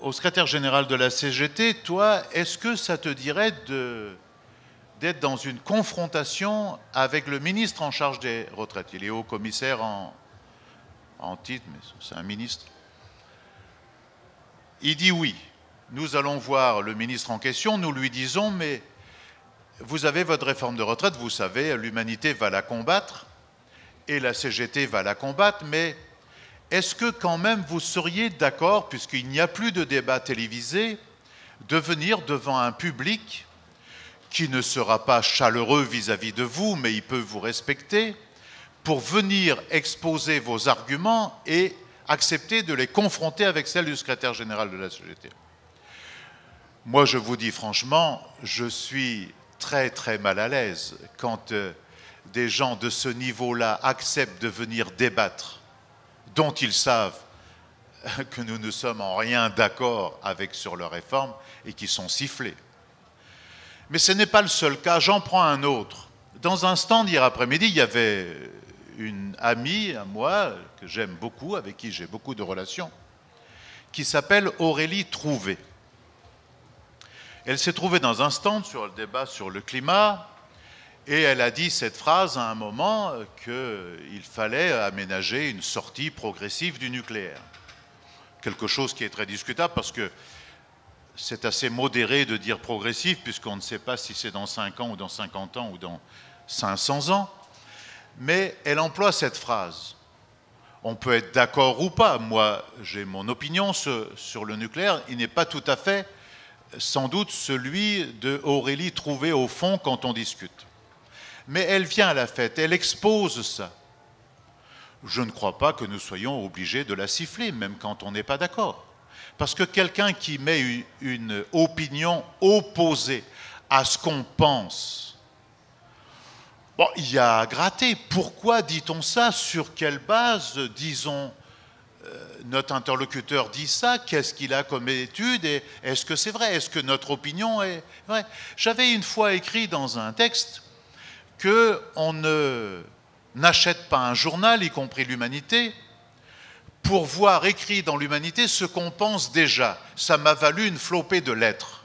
au secrétaire général de la CGT, toi, est-ce que ça te dirait d'être dans une confrontation avec le ministre en charge des retraites? Il est haut commissaire en titre, mais c'est un ministre. Il dit oui. Nous allons voir le ministre en question, nous lui disons, mais vous avez votre réforme de retraite, vous savez, l'humanité va la combattre et la CGT va la combattre, mais est-ce que quand même vous seriez d'accord, puisqu'il n'y a plus de débat télévisé, de venir devant un public qui ne sera pas chaleureux vis-à-vis de vous, mais il peut vous respecter, pour venir exposer vos arguments et accepter de les confronter avec celles du secrétaire général de la CGT? Moi, je vous dis franchement, je suis très très mal à l'aise quand des gens de ce niveau-là acceptent de venir débattre, dont ils savent que nous ne sommes en rien d'accord avec sur leur réforme et qui sont sifflés. Mais ce n'est pas le seul cas, j'en prends un autre. Dans un stand hier après-midi, il y avait une amie à moi, que j'aime beaucoup, avec qui j'ai beaucoup de relations, qui s'appelle Aurélie Trouvé. Elle s'est trouvée dans un stand sur le débat sur le climat et elle a dit cette phrase à un moment qu'il fallait aménager une sortie progressive du nucléaire. Quelque chose qui est très discutable parce que c'est assez modéré de dire progressif puisqu'on ne sait pas si c'est dans 5 ans ou dans 50 ans ou dans 500 ans. Mais elle emploie cette phrase. On peut être d'accord ou pas. Moi, j'ai mon opinion sur le nucléaire. Il n'est pas tout à fait sans doute celui de Aurélie Trouvé au fond quand on discute. Mais elle vient à la fête, elle expose ça. Je ne crois pas que nous soyons obligés de la siffler, même quand on n'est pas d'accord. Parce que quelqu'un qui met une opinion opposée à ce qu'on pense, bon, il y a à gratter. Pourquoi dit-on ça? Sur quelle base, disons, notre interlocuteur dit ça? Qu'est-ce qu'il a comme étude? Et est-ce que c'est vrai? Est-ce que notre opinion est vraie? J'avais une fois écrit dans un texte qu'on n'achète pas un journal, y compris l'Humanité, pour voir écrit dans l'Humanité ce qu'on pense déjà. Ça m'a valu une flopée de lettres.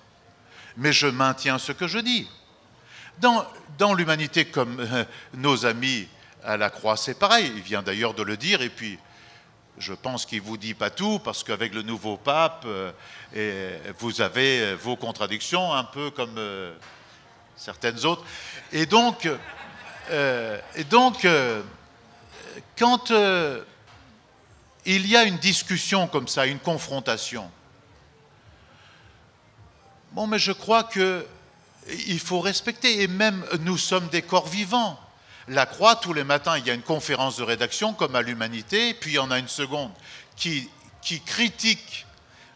Mais je maintiens ce que je dis. Dans l'Humanité, comme nos amis à la Croix, c'est pareil. Il vient d'ailleurs de le dire, et puis je pense qu'il ne vous dit pas tout, parce qu'avec le nouveau pape, vous avez vos contradictions, un peu comme certaines autres. Et donc quand il y a une discussion comme ça, une confrontation, bon, mais je crois qu'il faut respecter, et même nous sommes des corps vivants. La Croix, tous les matins, il y a une conférence de rédaction comme à l'Humanité, puis il y en a une seconde qui critique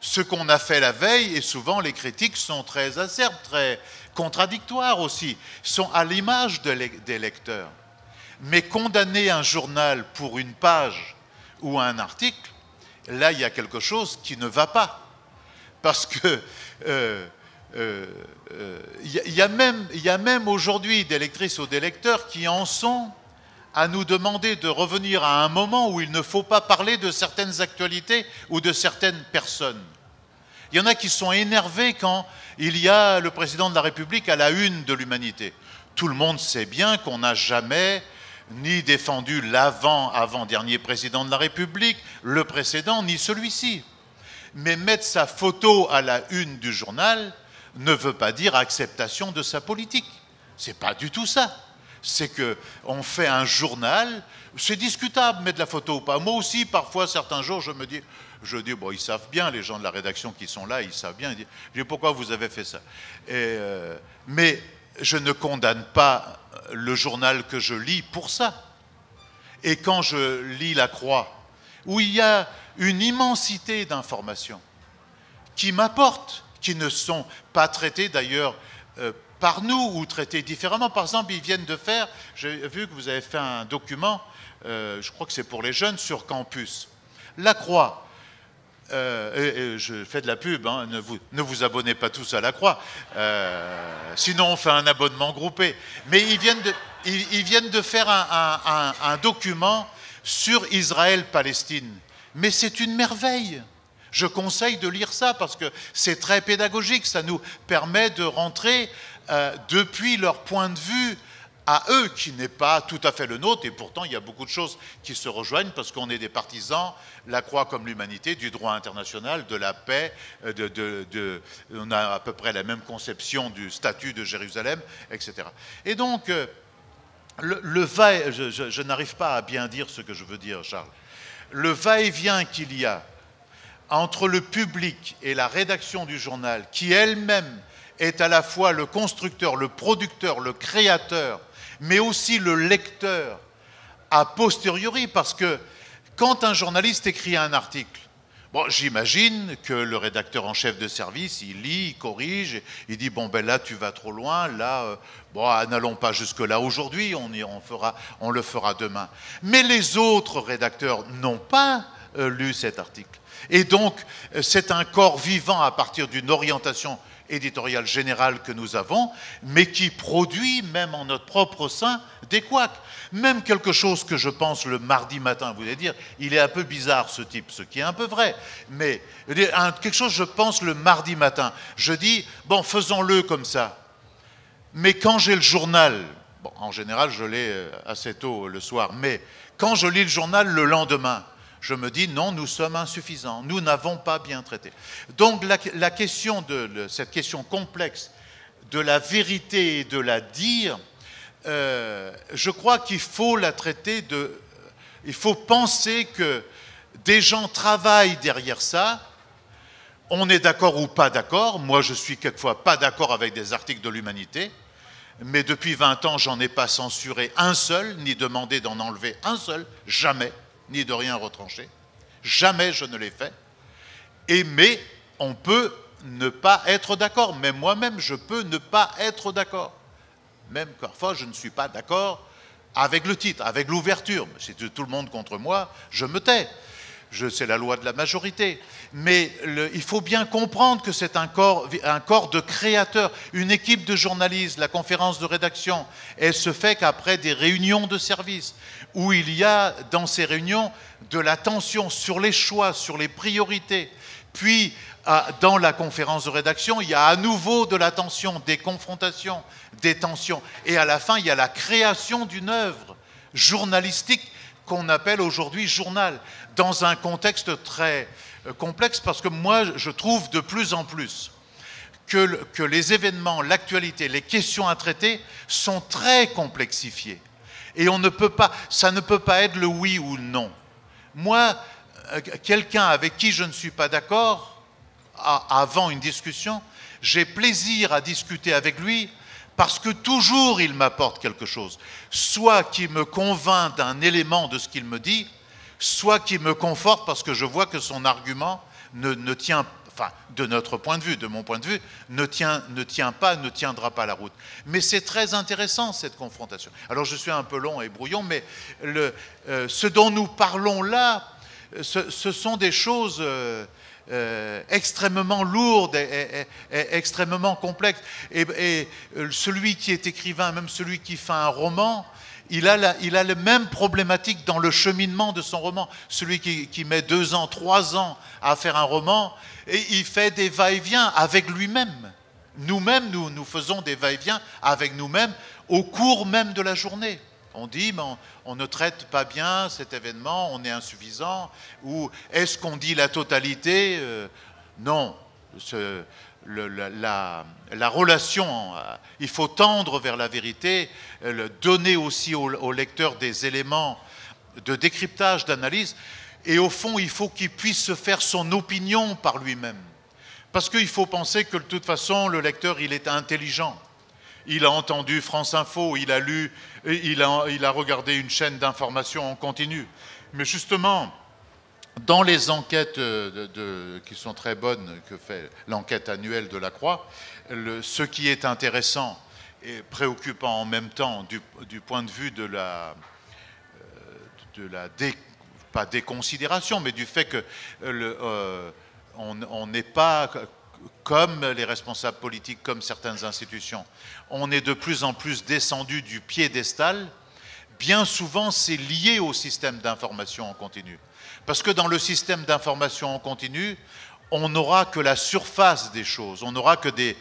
ce qu'on a fait la veille, et souvent les critiques sont très acerbes, très contradictoires aussi, sont à l'image des lecteurs. Mais condamner un journal pour une page ou un article, là, il y a quelque chose qui ne va pas. Parce que il y a même aujourd'hui des lectrices ou des lecteurs qui en sont à nous demander de revenir à un moment où il ne faut pas parler de certaines actualités ou de certaines personnes. Il y en a qui sont énervés quand il y a le président de la République à la une de l'Humanité. Tout le monde sait bien qu'on n'a jamais ni défendu l'avant-dernier président de la République, le précédent, ni celui-ci. Mais mettre sa photo à la une du journal ne veut pas dire acceptation de sa politique. C'est pas du tout ça. C'est qu'on fait un journal, c'est discutable mettre la photo ou pas. Moi aussi, parfois, certains jours, je dis, bon, ils savent bien, les gens de la rédaction qui sont là, ils savent bien. Je dis, pourquoi vous avez fait ça? Mais je ne condamne pas le journal que je lis pour ça. Et quand je lis La Croix, où il y a une immensité d'informations qui m'apportent, qui ne sont pas traitées d'ailleurs par nous ou traitées différemment. Par exemple, ils viennent de faire, j'ai vu que vous avez fait un document, je crois que c'est pour les jeunes, sur campus. La Croix, je fais de la pub, hein, ne vous abonnez pas tous à La Croix, sinon on fait un abonnement groupé. Mais ils viennent de faire un document sur Israël-Palestine. Mais c'est une merveille. Je conseille de lire ça parce que c'est très pédagogique, ça nous permet de rentrer depuis leur point de vue à eux, qui n'est pas tout à fait le nôtre, et pourtant il y a beaucoup de choses qui se rejoignent parce qu'on est des partisans, la Croix comme l'humanité, du droit international, de la paix, on a à peu près la même conception du statut de Jérusalem, etc. Et donc, je n'arrive pas à bien dire ce que je veux dire, Charles. Le va-et-vient qu'il y a entre le public et la rédaction du journal, qui elle-même est à la fois le constructeur, le producteur, le créateur, mais aussi le lecteur a posteriori, parce que quand un journaliste écrit un article, bon, j'imagine que le rédacteur en chef de service, il lit, il corrige, il dit, bon, ben là, tu vas trop loin, là, bon, n'allons pas jusque-là aujourd'hui, on le fera demain. Mais les autres rédacteurs n'ont pas lu cet article. Et donc, c'est un corps vivant à partir d'une orientation éditoriale générale que nous avons, mais qui produit, même en notre propre sein, des couacs. Même quelque chose que je pense le mardi matin, vous allez dire, il est un peu bizarre ce type, ce qui est un peu vrai, mais quelque chose je pense le mardi matin, je dis, bon, faisons-le comme ça. Mais quand j'ai le journal, bon, en général je l'ai assez tôt le soir, mais quand je lis le journal le lendemain, je me dis non, nous sommes insuffisants, nous n'avons pas bien traité. Donc la question cette question complexe de la vérité et de la dire, je crois qu'il faut la traiter il faut penser que des gens travaillent derrière ça. On est d'accord ou pas d'accord. Moi, je suis quelquefois pas d'accord avec des articles de l'Humanité, mais depuis 20 ans, j'en ai pas censuré un seul, ni demandé d'en enlever un seul, jamais, ni de rien retrancher. Jamais je ne l'ai fait. Mais on peut ne pas être d'accord. Même moi-même, je peux ne pas être d'accord. Même parfois, je ne suis pas d'accord avec le titre, avec l'ouverture. Si tout le monde contre moi, je me tais. C'est la loi de la majorité. Mais il faut bien comprendre que c'est un corps de créateurs, une équipe de journalistes, la conférence de rédaction. Elle se fait qu'après des réunions de service, où il y a dans ces réunions de la tension sur les choix, sur les priorités. Puis, dans la conférence de rédaction, il y a à nouveau de la tension, des confrontations, des tensions. Et à la fin, il y a la création d'une œuvre journalistique qu'on appelle aujourd'hui journal, dans un contexte très complexe, parce que moi, je trouve de plus en plus que les événements, l'actualité, les questions à traiter sont très complexifiées. Et ça ne peut pas être le oui ou le non. Moi, quelqu'un avec qui je ne suis pas d'accord, avant une discussion, j'ai plaisir à discuter avec lui parce que toujours il m'apporte quelque chose. Soit qu'il me convainc d'un élément de ce qu'il me dit, soit qu'il me conforte parce que je vois que son argument ne tient enfin, de notre point de vue, de mon point de vue, ne tiendra pas la route. Mais c'est très intéressant, cette confrontation. Alors, je suis un peu long et brouillon, mais ce dont nous parlons là, ce sont des choses extrêmement lourdes et extrêmement complexes. Et celui qui est écrivain, même celui qui fait un roman, il a la même problématique dans le cheminement de son roman. Celui qui met 2 ans, 3 ans à faire un roman, et il fait des va-et-vient avec lui-même. Nous-mêmes, nous faisons des va-et-vient avec nous-mêmes au cours même de la journée. On dit, mais on ne traite pas bien cet événement, on est insuffisant, ou est-ce qu'on dit la totalité? Non. La relation, il faut tendre vers la vérité, donner aussi au lecteur des éléments de décryptage, d'analyse, et au fond, il faut qu'il puisse se faire son opinion par lui-même. Parce qu'il faut penser que de toute façon, le lecteur, il est intelligent. Il a entendu France Info, il a lu, il a regardé une chaîne d'information en continu. Mais justement, dans les enquêtes qui sont très bonnes, que fait l'enquête annuelle de la Croix, ce qui est intéressant et préoccupant en même temps du point de vue de la pas déconsidération, mais du fait que on n'est pas comme les responsables politiques, comme certaines institutions. On est de plus en plus descendu du piédestal. Bien souvent, c'est lié au système d'information en continu. Parce que dans le système d'information en continu, on n'aura que la surface des choses, on n'aura que des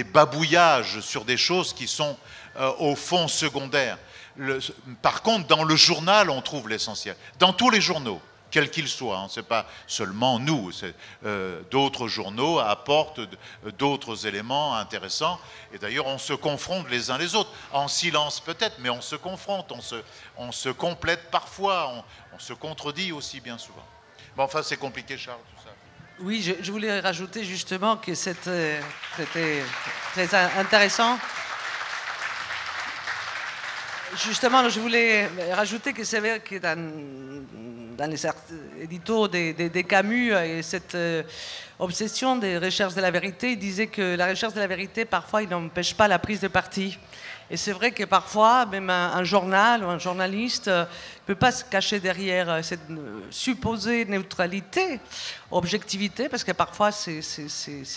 babouillages sur des choses qui sont au fond secondaires. Par contre, dans le journal, on trouve l'essentiel. Dans tous les journaux, quels qu'ils soient, ce n'est pas seulement nous, d'autres journaux apportent d'autres éléments intéressants. Et d'ailleurs, on se confronte les uns les autres, en silence peut-être, mais on se confronte, on se complète parfois, on se contredit aussi bien souvent. Bon, enfin, c'est compliqué, Charles, tout ça. Oui, je voulais rajouter justement que c'était très intéressant. Justement, je voulais rajouter que c'est vrai que dans les éditos des Camus, et cette obsession des recherches de la vérité, il disait que la recherche de la vérité, parfois, il n'empêche pas la prise de parti. Et c'est vrai que parfois, même un journal ou un journaliste ne peut pas se cacher derrière cette supposée neutralité, objectivité, parce que parfois, c'est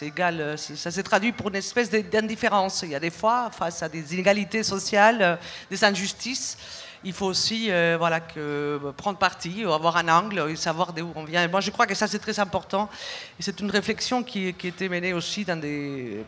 égal, ça se traduit pour une espèce d'indifférence. Il y a des fois, face à des inégalités sociales, des injustices, il faut aussi prendre parti, avoir un angle et savoir d'où on vient. Et moi, je crois que ça, c'est très important. Et c'est une réflexion qui était menée aussi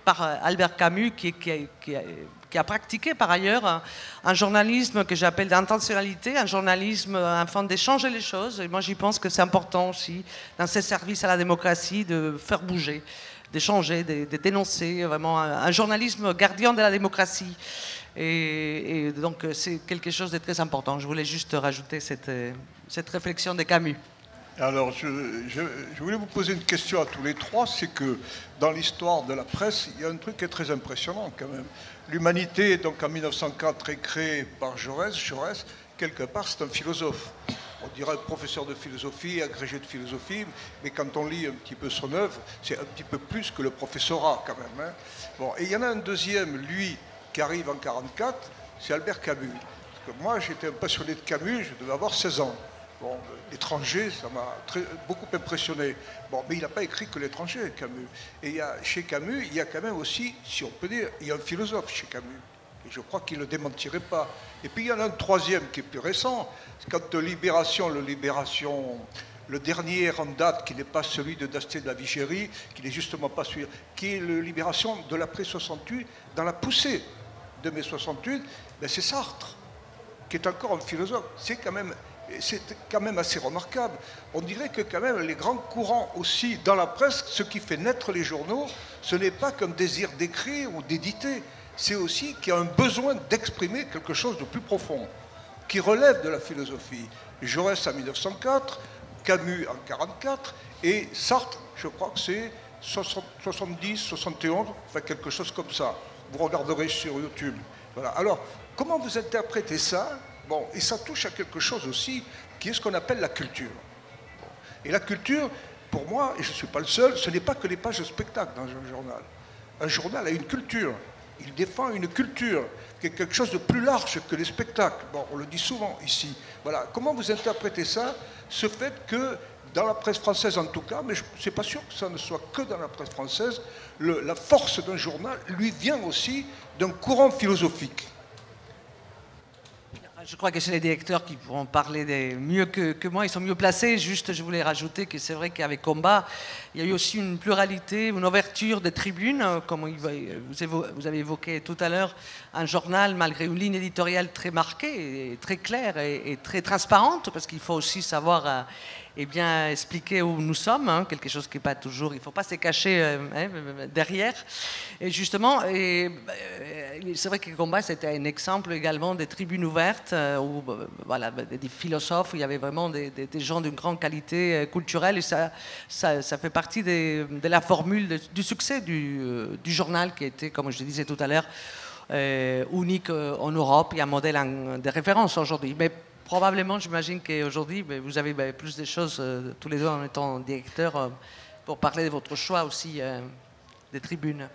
par Albert Camus, qui a pratiqué par ailleurs un journalisme que j'appelle d'intentionnalité, un journalisme afin de changer les choses. Et moi, j'y pense que c'est important aussi, dans ces services à la démocratie, de faire bouger, d'échanger, de dénoncer, vraiment un journalisme gardien de la démocratie. Et donc, c'est quelque chose de très important. Je voulais juste rajouter cette réflexion de Camus. Alors, je voulais vous poser une question à tous les trois. C'est que dans l'histoire de la presse, il y a un truc qui est très impressionnant quand même. L'Humanité, donc en 1904, est créée par Jaurès. Jaurès, quelque part, c'est un philosophe. On dirait professeur de philosophie, agrégé de philosophie, mais quand on lit un petit peu son œuvre, c'est un petit peu plus que le professorat quand même. Hein. Bon, et il y en a un deuxième, lui, qui arrive en 1944, c'est Albert Camus. Parce que moi, j'étais un passionné de Camus, je devais avoir 16 ans. Bon, l'étranger, ça m'a beaucoup impressionné. Bon, mais il n'a pas écrit que l'étranger, Camus. Et chez Camus, il y a quand même aussi, si on peut dire, il y a un philosophe chez Camus. Et je crois qu'il ne le démentirait pas. Et puis il y en a un troisième qui est plus récent. C'est quand Libération, le dernier en date, qui n'est pas celui de Dasté de la Vigérie, qui n'est justement pas celui, qui est le Libération de l'après 68, dans la poussée de mai 68, ben c'est Sartre, qui est encore un philosophe. C'est quand même assez remarquable. On dirait que quand même les grands courants aussi dans la presse, ce qui fait naître les journaux, ce n'est pas qu'un désir d'écrire ou d'éditer, c'est aussi qu'il y a un besoin d'exprimer quelque chose de plus profond, qui relève de la philosophie. Jaurès en 1904, Camus en 1944, et Sartre, je crois que c'est 70, 71, enfin quelque chose comme ça. Vous regarderez sur YouTube. Voilà. Alors, comment vous interprétez ça? Bon, et ça touche à quelque chose aussi, qui est ce qu'on appelle la culture. Bon. Et la culture, pour moi, et je ne suis pas le seul, ce n'est pas que les pages de spectacle dans un journal. Un journal a une culture. Il défend une culture qui est quelque chose de plus large que les spectacles. Bon, on le dit souvent ici. Voilà. Comment vous interprétez ça, ce fait que, dans la presse française en tout cas, mais je ne suis pas sûr que ça ne soit que dans la presse française, la force d'un journal lui vient aussi d'un courant philosophique. Je crois que c'est les directeurs qui pourront parler mieux que moi, ils sont mieux placés. Juste, je voulais rajouter que c'est vrai qu'avec Combat, il y a eu aussi une pluralité, une ouverture des tribunes, comme vous avez évoqué tout à l'heure, un journal malgré une ligne éditoriale très marquée, et très claire et très transparente, parce qu'il faut aussi savoir bien expliquer où nous sommes, hein, quelque chose qui n'est pas toujours, il ne faut pas se cacher derrière. Et justement, c'est vrai que Combat, c'était un exemple également des tribunes ouvertes, où voilà, des philosophes, où il y avait vraiment des gens d'une grande qualité culturelle, et ça fait partie de la formule du succès du journal, qui était, comme je disais tout à l'heure, unique en Europe et un modèle de référence aujourd'hui. Mais probablement, j'imagine qu'aujourd'hui, vous avez plus de choses, tous les deux en étant directeurs, pour parler de votre choix aussi des tribunes.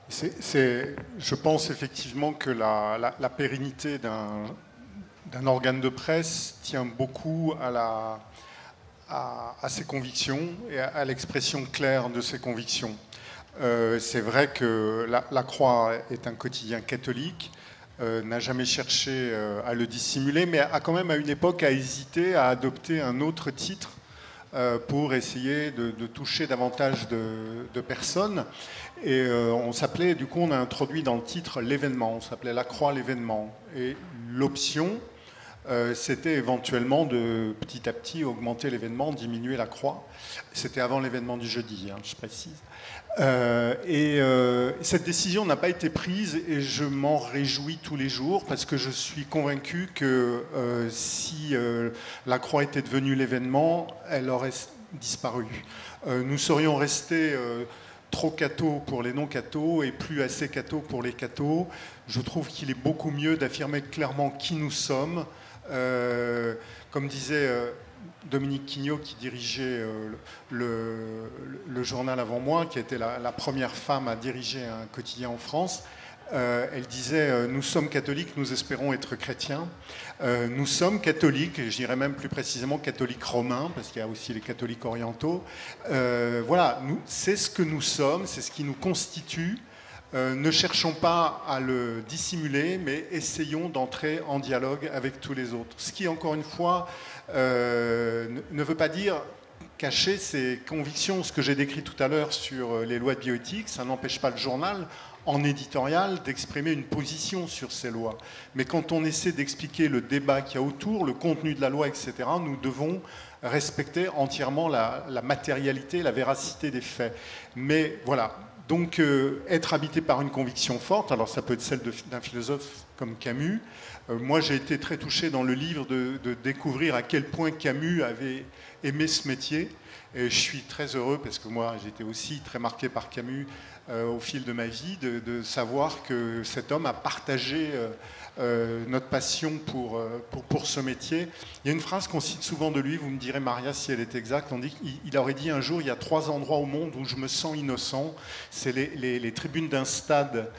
Je pense effectivement que la pérennité d'un organe de presse tient beaucoup à ses convictions et à l'expression claire de ses convictions. C'est vrai que la Croix est un quotidien catholique, n'a jamais cherché à le dissimuler, mais a quand même à une époque hésité à adopter un autre titre pour essayer de toucher davantage de personnes. Et on s'appelait, du coup on a introduit dans le titre l'événement, on s'appelait La Croix l'événement. Et l'option, c'était éventuellement de petit à petit augmenter l'événement, diminuer la croix. C'était avant l'événement du jeudi, hein, je précise. Cette décision n'a pas été prise et je m'en réjouis tous les jours parce que je suis convaincu que si la croix était devenue l'événement, elle aurait disparu. Nous serions restés trop cathos pour les non-cathos et plus assez cathos pour les cathos. Je trouve qu'il est beaucoup mieux d'affirmer clairement qui nous sommes. Comme disait Dominique Quignot, qui dirigeait le journal avant moi, qui était la première femme à diriger un quotidien en France, elle disait « Nous sommes catholiques, nous espérons être chrétiens. Nous sommes catholiques, et je dirais même plus précisément catholiques romains, parce qu'il y a aussi les catholiques orientaux. Voilà, c'est ce que nous sommes, c'est ce qui nous constitue. Ne cherchons pas à le dissimuler, mais essayons d'entrer en dialogue avec tous les autres. Ce qui, encore une fois, ne veut pas dire cacher ses convictions. Ce que j'ai décrit tout à l'heure sur les lois de bioéthique, ça n'empêche pas le journal, en éditorial, d'exprimer une position sur ces lois. Mais quand on essaie d'expliquer le débat qu'il y a autour, le contenu de la loi, etc., nous devons respecter entièrement la matérialité, la véracité des faits. Mais voilà. Donc, être habité par une conviction forte, alors ça peut être celle d'un philosophe comme Camus. Moi, j'ai été très touché dans le livre de découvrir à quel point Camus avait aimé ce métier. Et je suis très heureux, parce que moi, j'étais aussi très marqué par Camus au fil de ma vie, de savoir que cet homme a partagé notre passion pour ce métier. Il y a une phrase qu'on cite souvent de lui, vous me direz Maria si elle est exacte, on dit qu'il aurait dit un jour, il y a 3 endroits au monde où je me sens innocent, c'est les tribunes d'un stade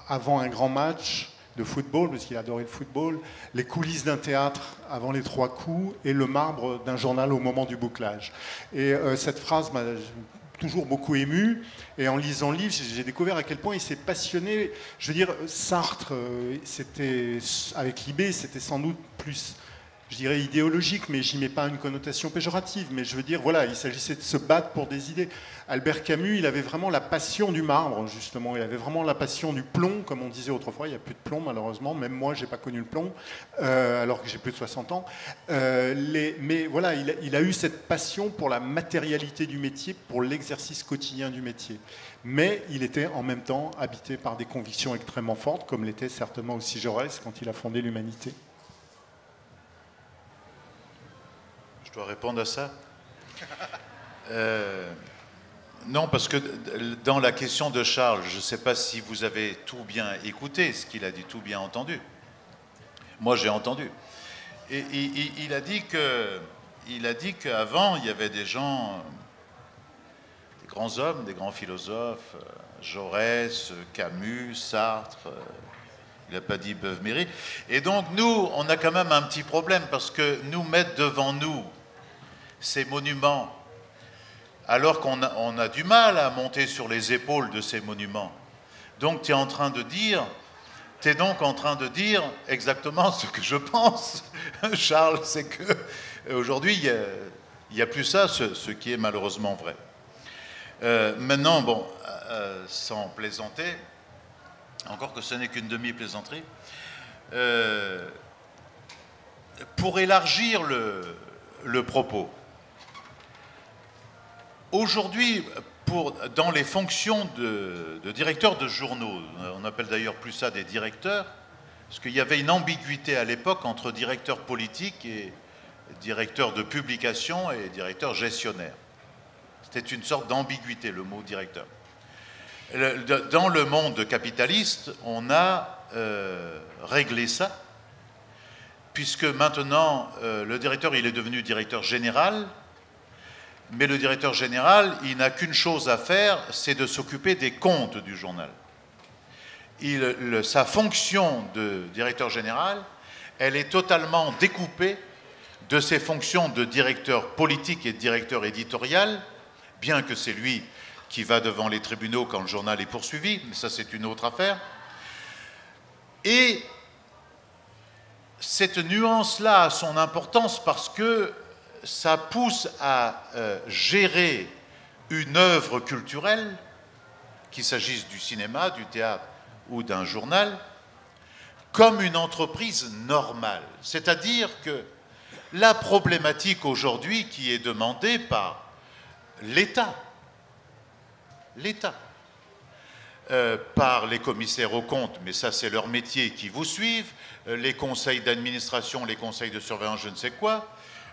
avant un grand match de football, parce qu'il adorait le football, les coulisses d'un théâtre avant les 3 coups et le marbre d'un journal au moment du bouclage. Et cette phrase m'a toujours beaucoup ému, et en lisant le livre, j'ai découvert à quel point il s'est passionné. Je veux dire, Sartre, avec Libé, c'était sans doute plus, je dirais, idéologique, mais j'y mets pas une connotation péjorative, mais je veux dire, voilà, il s'agissait de se battre pour des idées. Albert Camus, il avait vraiment la passion du marbre, justement, il avait vraiment la passion du plomb, comme on disait autrefois, il n'y a plus de plomb, malheureusement, même moi, j'ai pas connu le plomb, alors que j'ai plus de 60 ans. Mais voilà, il a eu cette passion pour la matérialité du métier, pour l'exercice quotidien du métier. Mais il était en même temps habité par des convictions extrêmement fortes, comme l'était certainement aussi Jaurès quand il a fondé l'Humanité. Je dois répondre à ça. Non, parce que dans la question de Charles, je ne sais pas si vous avez tout bien écouté, ce qu'il a dit, tout bien entendu. Moi, j'ai entendu. Et il a dit il a dit qu'avant, il y avait des gens, des grands hommes, des grands philosophes, Jaurès, Camus, Sartre, il n'a pas dit Beuve-Méry. Et donc, nous, on a quand même un petit problème, parce que nous mettre devant nous ces monuments, alors qu'on a du mal à monter sur les épaules de ces monuments. Donc, tu es donc en train de dire exactement ce que je pense, Charles, c'est qu'aujourd'hui, il n'y a plus ça, ce qui est malheureusement vrai. Maintenant, bon, sans plaisanter, encore que ce n'est qu'une demi-plaisanterie, pour élargir le propos, aujourd'hui, dans les fonctions de directeurs de journaux, on appelle d'ailleurs plus ça des directeurs, parce qu'il y avait une ambiguïté à l'époque entre directeur politique et directeur de publication et directeur gestionnaire. C'était une sorte d'ambiguïté, le mot directeur. Dans le monde capitaliste, on a réglé ça, puisque maintenant, le directeur, il est devenu directeur général, mais le directeur général, il n'a qu'une chose à faire, c'est de s'occuper des comptes du journal. Sa fonction de directeur général, elle est totalement découpée de ses fonctions de directeur politique et de directeur éditorial, bien que c'est lui qui va devant les tribunaux quand le journal est poursuivi, mais ça c'est une autre affaire. Et cette nuance-là a son importance parce que ça pousse à gérer une œuvre culturelle, qu'il s'agisse du cinéma, du théâtre ou d'un journal, comme une entreprise normale. C'est-à-dire que la problématique aujourd'hui qui est demandée par l'État, par les commissaires aux comptes, mais ça c'est leur métier qui vous suivent, les conseils d'administration, les conseils de surveillance, je ne sais quoi.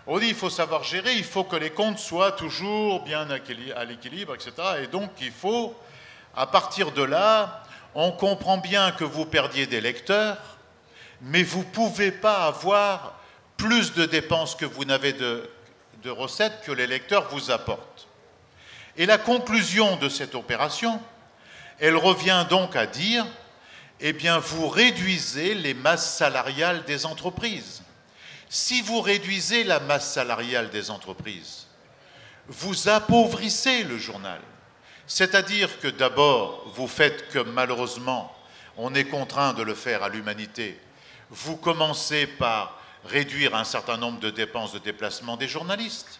On dit qu'il faut savoir gérer, il faut que les comptes soient toujours bien à l'équilibre, etc. Et donc il faut, à partir de là, on comprend bien que vous perdiez des lecteurs, mais vous ne pouvez pas avoir plus de dépenses que vous n'avez de recettes que les lecteurs vous apportent. Et la conclusion de cette opération, elle revient donc à dire, eh bien, vous réduisez les masses salariales des entreprises. Si vous réduisez la masse salariale des entreprises, vous appauvrissez le journal. C'est-à-dire que d'abord, vous faites comme malheureusement, on est contraint de le faire à l'Humanité, vous commencez par réduire un certain nombre de dépenses de déplacement des journalistes.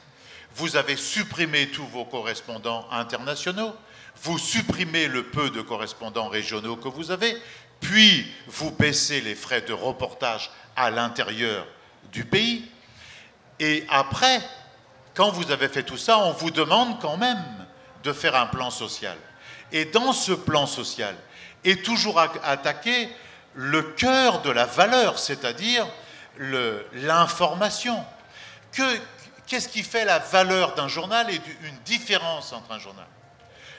Vous avez supprimé tous vos correspondants internationaux, vous supprimez le peu de correspondants régionaux que vous avez, puis vous baissez les frais de reportage à l'intérieur du pays. Et après, quand vous avez fait tout ça, on vous demande quand même de faire un plan social. Et dans ce plan social est toujours attaqué le cœur de la valeur, c'est-à-dire l'information. Qu'est-ce qui fait la valeur d'un journal et une différence entre un journal?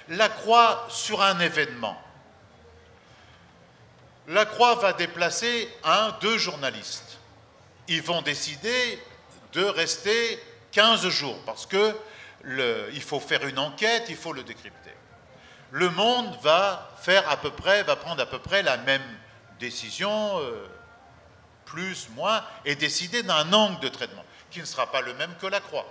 La Croix sur un événement. La Croix va déplacer 2 journalistes. Ils vont décider de rester 15 jours parce que il faut faire une enquête, il faut le décrypter. Le Monde va prendre à peu près la même décision, plus, moins, et décider d'un angle de traitement qui ne sera pas le même que la Croix.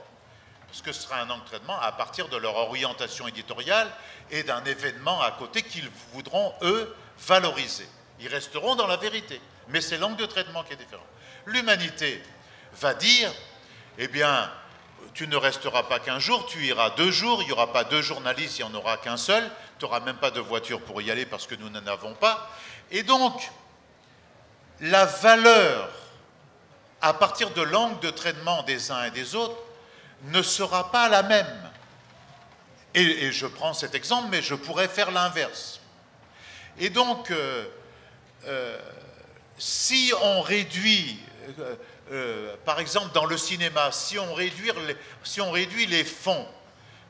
Parce que ce sera un angle de traitement à partir de leur orientation éditoriale et d'un événement à côté qu'ils voudront, eux, valoriser. Ils resteront dans la vérité, mais c'est l'angle de traitement qui est différent. L'Humanité va dire, eh bien, tu ne resteras pas qu'1 jour, tu iras 2 jours, il n'y aura pas 2 journalistes, il n'y en aura qu'un seul, tu n'auras même pas de voiture pour y aller parce que nous n'en avons pas. Et donc, la valeur, à partir de l'angle de traitement des uns et des autres, ne sera pas la même. Et je prends cet exemple, mais je pourrais faire l'inverse. Et donc, si on réduit, par exemple dans le cinéma, si on réduit les fonds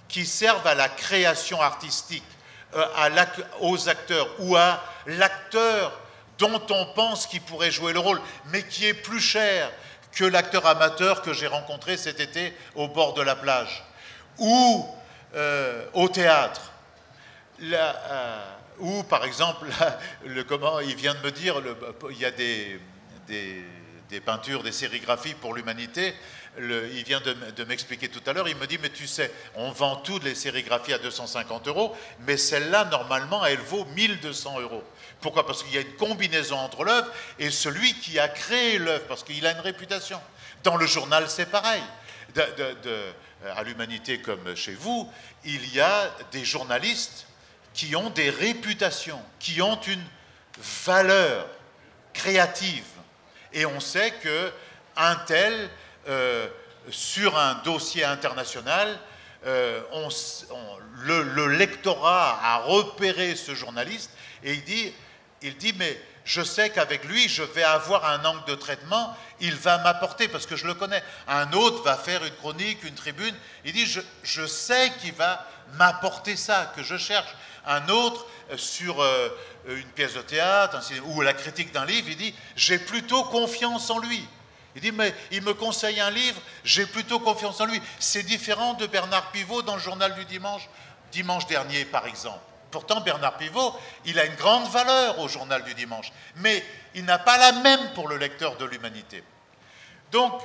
qui servent à la création artistique, aux acteurs ou à l'acteur dont on pense qu'il pourrait jouer le rôle, mais qui est plus cher que l'acteur amateur que j'ai rencontré cet été au bord de la plage, ou au théâtre, ou par exemple, comment il vient de me dire, il y a des peintures, des sérigraphies pour l'humanité. Il vient de m'expliquer tout à l'heure, il me dit, mais tu sais, on vend toutes les sérigraphies à 250 €, mais celle-là, normalement, elle vaut 1200 €. Pourquoi? Parce qu'il y a une combinaison entre l'œuvre et celui qui a créé l'œuvre, parce qu'il a une réputation. Dans le journal, c'est pareil. À l'humanité comme chez vous, il y a des journalistes qui ont des réputations, qui ont une valeur créative. Et on sait qu'un tel, sur un dossier international, le lectorat a repéré ce journaliste et il dit mais je sais qu'avec lui, je vais avoir un angle de traitement, il va m'apporter, parce que je le connais. Un autre va faire une chronique, une tribune, il dit je sais qu'il va m'apporter ça, que je cherche. Un autre, sur une pièce de théâtre, ou la critique d'un livre, il dit j'ai plutôt confiance en lui. Il dit, mais il me conseille un livre, j'ai plutôt confiance en lui. C'est différent de Bernard Pivot dans le journal du dimanche dernier, par exemple. Pourtant, Bernard Pivot, il a une grande valeur au journal du dimanche, mais il n'a pas la même pour le lecteur de l'Humanité. Donc,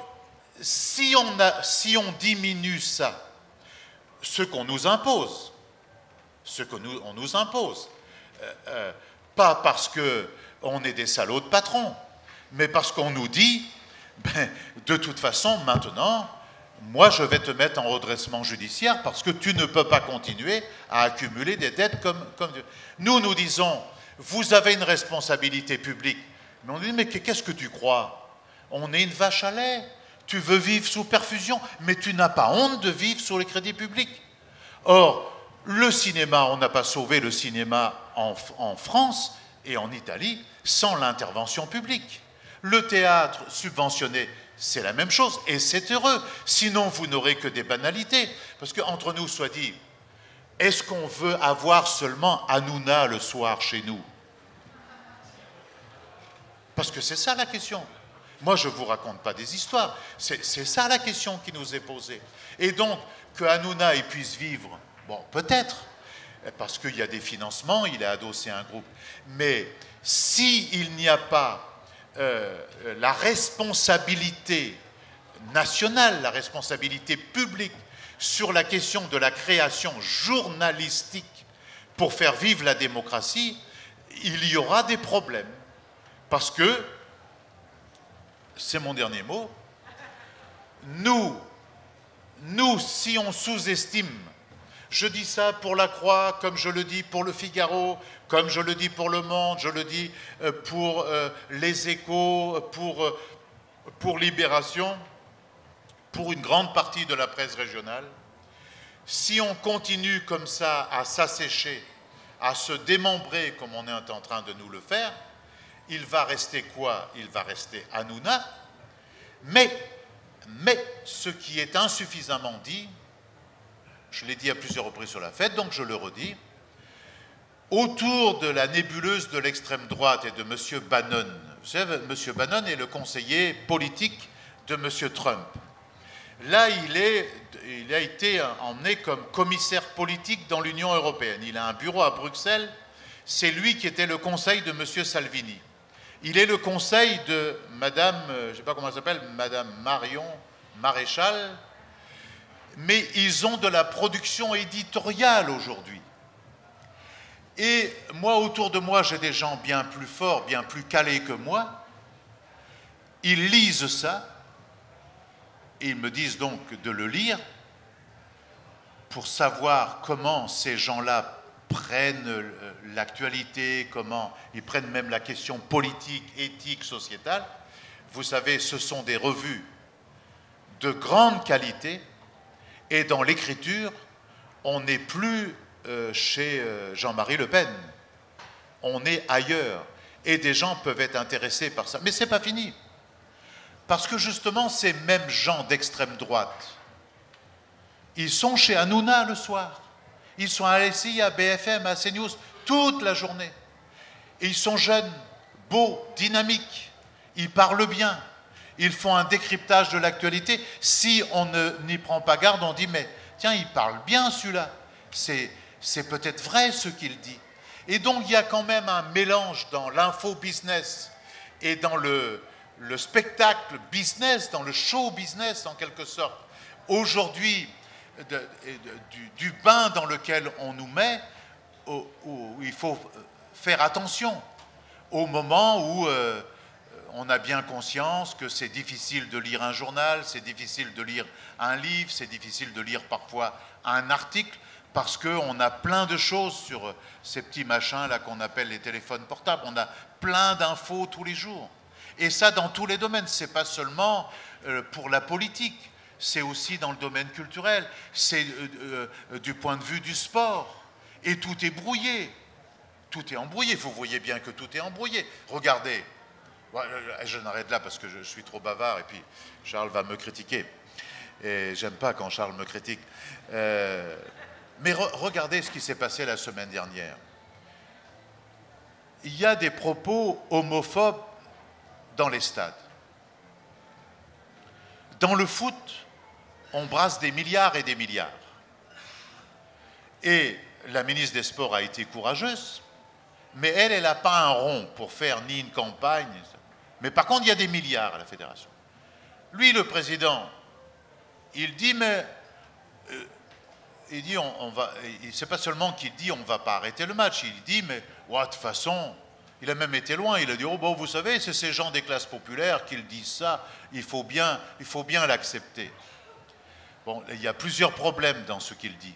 si on diminue ça, ce qu'on nous impose, on nous impose, pas parce qu'on est des salauds de patrons, mais parce qu'on nous dit, ben, de toute façon, maintenant, moi, je vais te mettre en redressement judiciaire parce que tu ne peux pas continuer à accumuler des dettes comme... Nous disons, vous avez une responsabilité publique. Mais on dit, mais qu'est-ce que tu crois? On est une vache à lait. Tu veux vivre sous perfusion, mais tu n'as pas honte de vivre sous les crédits publics. Or, le cinéma, on n'a pas sauvé le cinéma en France et en Italie sans l'intervention publique. Le théâtre subventionné, c'est la même chose, et c'est heureux. Sinon, vous n'aurez que des banalités. Parce qu'entre nous, soit dit, est-ce qu'on veut avoir seulement Hanouna le soir chez nous? Parce que c'est ça la question. Moi, je ne vous raconte pas des histoires. C'est ça la question qui nous est posée. Et donc, que Hanouna puisse vivre, bon, peut-être, parce qu'il y a des financements, il est adossé à un groupe. Mais s'il n'y a pas la responsabilité nationale, la responsabilité publique sur la question de la création journalistique pour faire vivre la démocratie, il y aura des problèmes. Parce que, c'est mon dernier mot, nous, si on sous-estime, je dis ça pour La Croix, comme je le dis pour Le Figaro, comme je le dis pour Le Monde, je le dis pour Les Échos, pour Libération, pour une grande partie de la presse régionale. Si on continue comme ça à s'assécher, à se démembrer comme on est en train de nous le faire, il va rester quoi? Il va rester Hanouna, mais ce qui est insuffisamment dit, je l'ai dit à plusieurs reprises sur la fête, donc je le redis, autour de la nébuleuse de l'extrême droite et de M. Bannon, vous savez, M. Bannon est le conseiller politique de M. Trump. Là, il a été emmené comme commissaire politique dans l'Union européenne. Il a un bureau à Bruxelles, c'est lui qui était le conseil de M. Salvini. Il est le conseil de Madame, je ne sais pas comment elle s'appelle, Madame Marion Maréchal, mais ils ont de la production éditoriale aujourd'hui. Et moi, autour de moi, j'ai des gens bien plus forts, bien plus calés que moi. Ils lisent ça, et ils me disent donc de le lire pour savoir comment ces gens-là prennent l'actualité, comment ils prennent même la question politique, éthique, sociétale. Vous savez, ce sont des revues de grande qualité, et dans l'écriture, on n'est plus chez Jean-Marie Le Pen, on est ailleurs, et des gens peuvent être intéressés par ça. Mais ce n'est pas fini, parce que justement, ces mêmes gens d'extrême droite, ils sont chez Hanouna le soir, ils sont à LCI, à BFM, à CNews, toute la journée. Et ils sont jeunes, beaux, dynamiques, ils parlent bien, Ils font un décryptage de l'actualité. Si on n'y prend pas garde, on dit, mais tiens, il parle bien celui-là. C'est peut-être vrai ce qu'il dit. Et donc, il y a quand même un mélange dans l'info-business et dans le spectacle business, dans le show business en quelque sorte. Aujourd'hui, du bain dans lequel on nous met, où il faut faire attention au moment où on a bien conscience que c'est difficile de lire un journal, c'est difficile de lire un livre, c'est difficile de lire parfois un article, parce qu'on a plein de choses sur ces petits machins là qu'on appelle les téléphones portables. On a plein d'infos tous les jours. Et ça dans tous les domaines. C'est pas seulement pour la politique, c'est aussi dans le domaine culturel, c'est du point de vue du sport. Et tout est brouillé. Tout est embrouillé. Vous voyez bien que tout est embrouillé. Regardez. Je n'arrête là parce que je suis trop bavard et puis Charles va me critiquer. Et j'aime pas quand Charles me critique. Mais regardez ce qui s'est passé la semaine dernière. Il y a des propos homophobes dans les stades. Dans le foot, on brasse des milliards et des milliards. Et la ministre des Sports a été courageuse, mais elle n'a pas un rond pour faire ni une campagne. Mais par contre, il y a des milliards à la fédération. Lui, le président, il dit, mais... il dit, c'est pas seulement qu'il dit on va pas arrêter le match, il dit, mais de toute façon, il a même été loin, il a dit, oh bon, vous savez, c'est ces gens des classes populaires qui disent ça, il faut bien l'accepter. Bon, il y a plusieurs problèmes dans ce qu'il dit.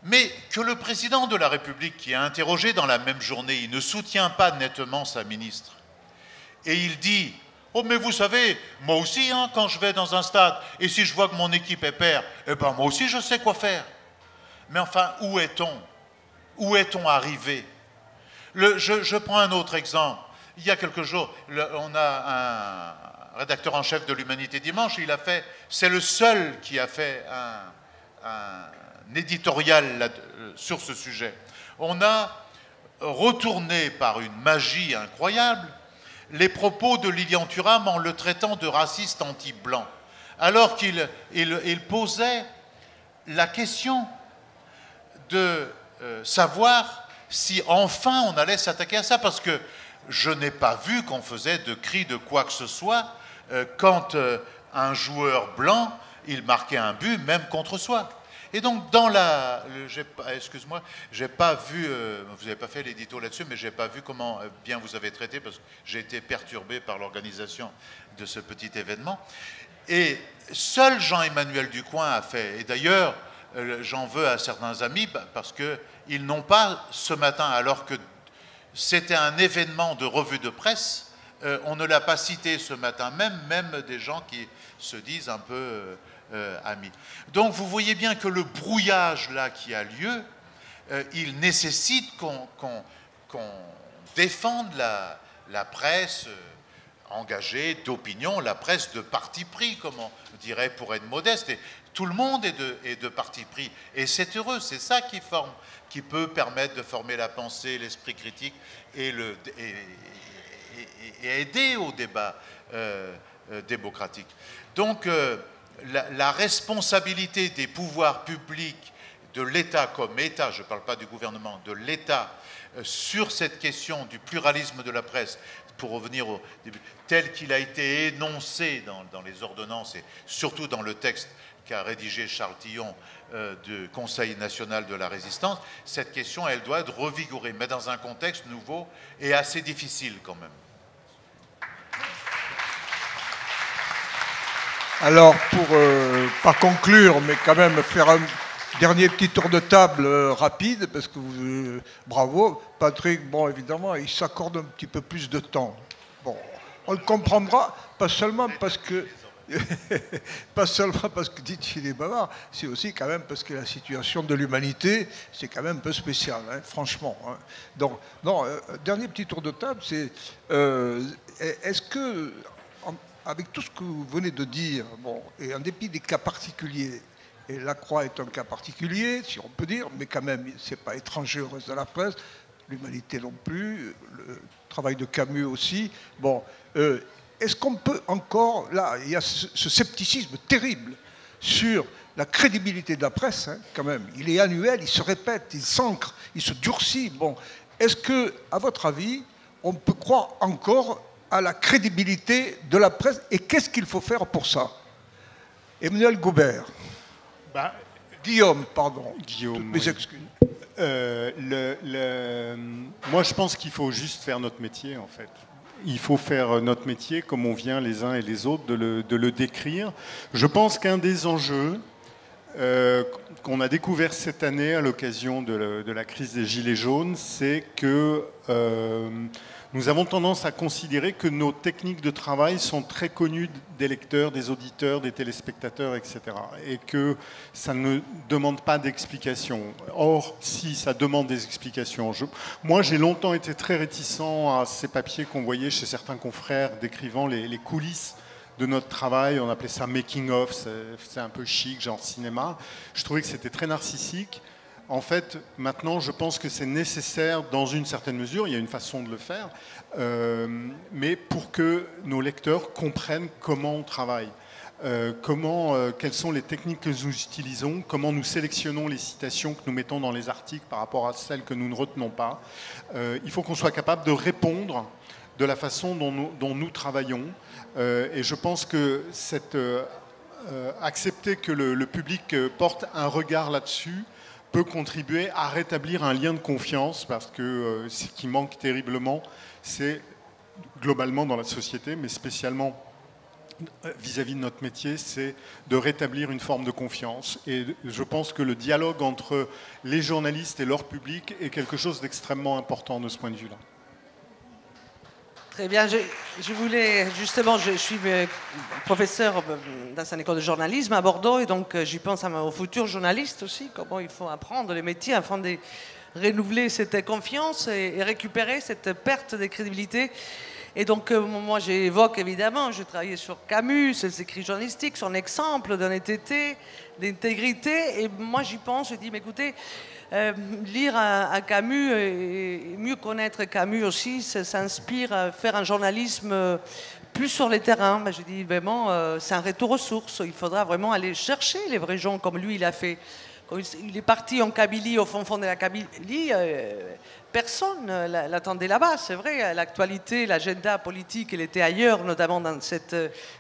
Mais que le président de la République, qui est interrogé dans la même journée, il ne soutient pas nettement sa ministre, et il dit, oh, mais vous savez, moi aussi, hein, quand je vais dans un stade, et si je vois que mon équipe est perd, eh ben moi aussi, je sais quoi faire. Mais enfin, où est-on? Où est-on arrivé? Je prends un autre exemple. Il y a quelques jours, on a un rédacteur en chef de l'Humanité Dimanche, c'est le seul qui a fait un éditorial sur ce sujet. On a retourné par une magie incroyable les propos de Lilian Thuram en le traitant de raciste anti-blanc, alors qu'il posait la question de savoir si enfin on allait s'attaquer à ça, parce que je n'ai pas vu qu'on faisait de cris de quoi que ce soit quand un joueur blanc, il marquait un but, même contre soi. Et donc, excuse-moi, j'ai pas vu, vous n'avez pas fait l'édito là-dessus, mais j'ai pas vu comment bien vous avez traité, parce que j'ai été perturbé par l'organisation de ce petit événement. Et seul Jean-Emmanuel Ducoing a fait, et d'ailleurs, j'en veux à certains amis, parce qu'ils n'ont pas, ce matin, alors que c'était un événement de revue de presse, on ne l'a pas cité ce matin, même des gens qui se disent un peu... amis. Donc vous voyez bien que le brouillage là qui a lieu, il nécessite qu'on défende la presse engagée d'opinion, la presse de parti pris, comme on dirait pour être modeste. Et tout le monde est de parti pris. Et c'est heureux, c'est ça qui peut permettre de former la pensée, l'esprit critique et aider au débat démocratique. Donc, la responsabilité des pouvoirs publics, de l'État comme État, je ne parle pas du gouvernement, de l'État, sur cette question du pluralisme de la presse, pour revenir au début, tel qu'il a été énoncé dans les ordonnances et surtout dans le texte qu'a rédigé Charles Tillon du Conseil national de la résistance, cette question, elle doit être revigorée, mais dans un contexte nouveau et assez difficile quand même. Alors, pour pas conclure, mais quand même faire un dernier petit tour de table rapide, parce que bravo, Patrick, bon, évidemment, il s'accorde un petit peu plus de temps. Bon, on le comprendra, pas seulement parce que dites il est bavard, c'est aussi quand même parce que la situation de l'humanité, c'est quand même un peu spécial, hein, franchement. Hein. Donc, non, dernier petit tour de table, c'est est-ce que avec tout ce que vous venez de dire, bon, et en dépit des cas particuliers, et la Croix est un cas particulier, si on peut dire, mais quand même, c'est pas étranger au reste de la presse, l'humanité non plus, le travail de Camus aussi. Bon, est-ce qu'on peut encore, là, il y a ce scepticisme terrible sur la crédibilité de la presse, hein, quand même. Il est annuel, il se répète, il s'ancre, il se durcit. Bon, est-ce que, à votre avis, on peut croire encore à la crédibilité de la presse et qu'est-ce qu'il faut faire pour ça? Emmanuel Gaubert. Guillaume, pardon. Guillaume, mes excuses. Moi, je pense qu'il faut juste faire notre métier, en fait. Il faut faire notre métier comme on vient les uns et les autres de le décrire. Je pense qu'un des enjeux qu'on a découvert cette année à l'occasion de la crise des Gilets jaunes, c'est que nous avons tendance à considérer que nos techniques de travail sont très connues des lecteurs, des auditeurs, des téléspectateurs, etc. Et que ça ne demande pas d'explications. Or, si ça demande des explications, moi j'ai longtemps été très réticent à ces papiers qu'on voyait chez certains confrères décrivant les coulisses de notre travail. On appelait ça making of, c'est un peu chic, genre cinéma. Je trouvais que c'était très narcissique. En fait, maintenant, je pense que c'est nécessaire dans une certaine mesure, il y a une façon de le faire, mais pour que nos lecteurs comprennent comment on travaille, quelles sont les techniques que nous utilisons, comment nous sélectionnons les citations que nous mettons dans les articles par rapport à celles que nous ne retenons pas. Il faut qu'on soit capable de répondre de la façon dont nous travaillons. Et je pense que accepter que le public porte un regard là-dessus peut contribuer à rétablir un lien de confiance, parce que ce qui manque terriblement, c'est globalement dans la société, mais spécialement vis-à-vis de notre métier, c'est de rétablir une forme de confiance. Et je pense que le dialogue entre les journalistes et leur public est quelque chose d'extrêmement important de ce point de vue-là. Très bien, je voulais justement, je suis professeur dans une école de journalisme à Bordeaux et donc j'y pense aux futurs journalistes aussi, comment il faut apprendre le métier afin de renouveler cette confiance et récupérer cette perte de crédibilité. Et donc moi j'évoque évidemment, j'ai travaillé sur Camus, ses écrits journalistiques, son exemple d'honnêteté, d'intégrité, et moi j'y pense, je dis mais écoutez, lire à Camus et mieux connaître Camus aussi, ça s'inspire à faire un journalisme plus sur le terrain. Je dis vraiment, c'est un retour aux sources. Il faudra vraiment aller chercher les vrais gens comme lui il a fait. Quand il est parti en Kabylie, au fond de la Kabylie, personne ne l'attendait là-bas. C'est vrai, l'actualité, l'agenda politique, il était ailleurs, notamment dans cette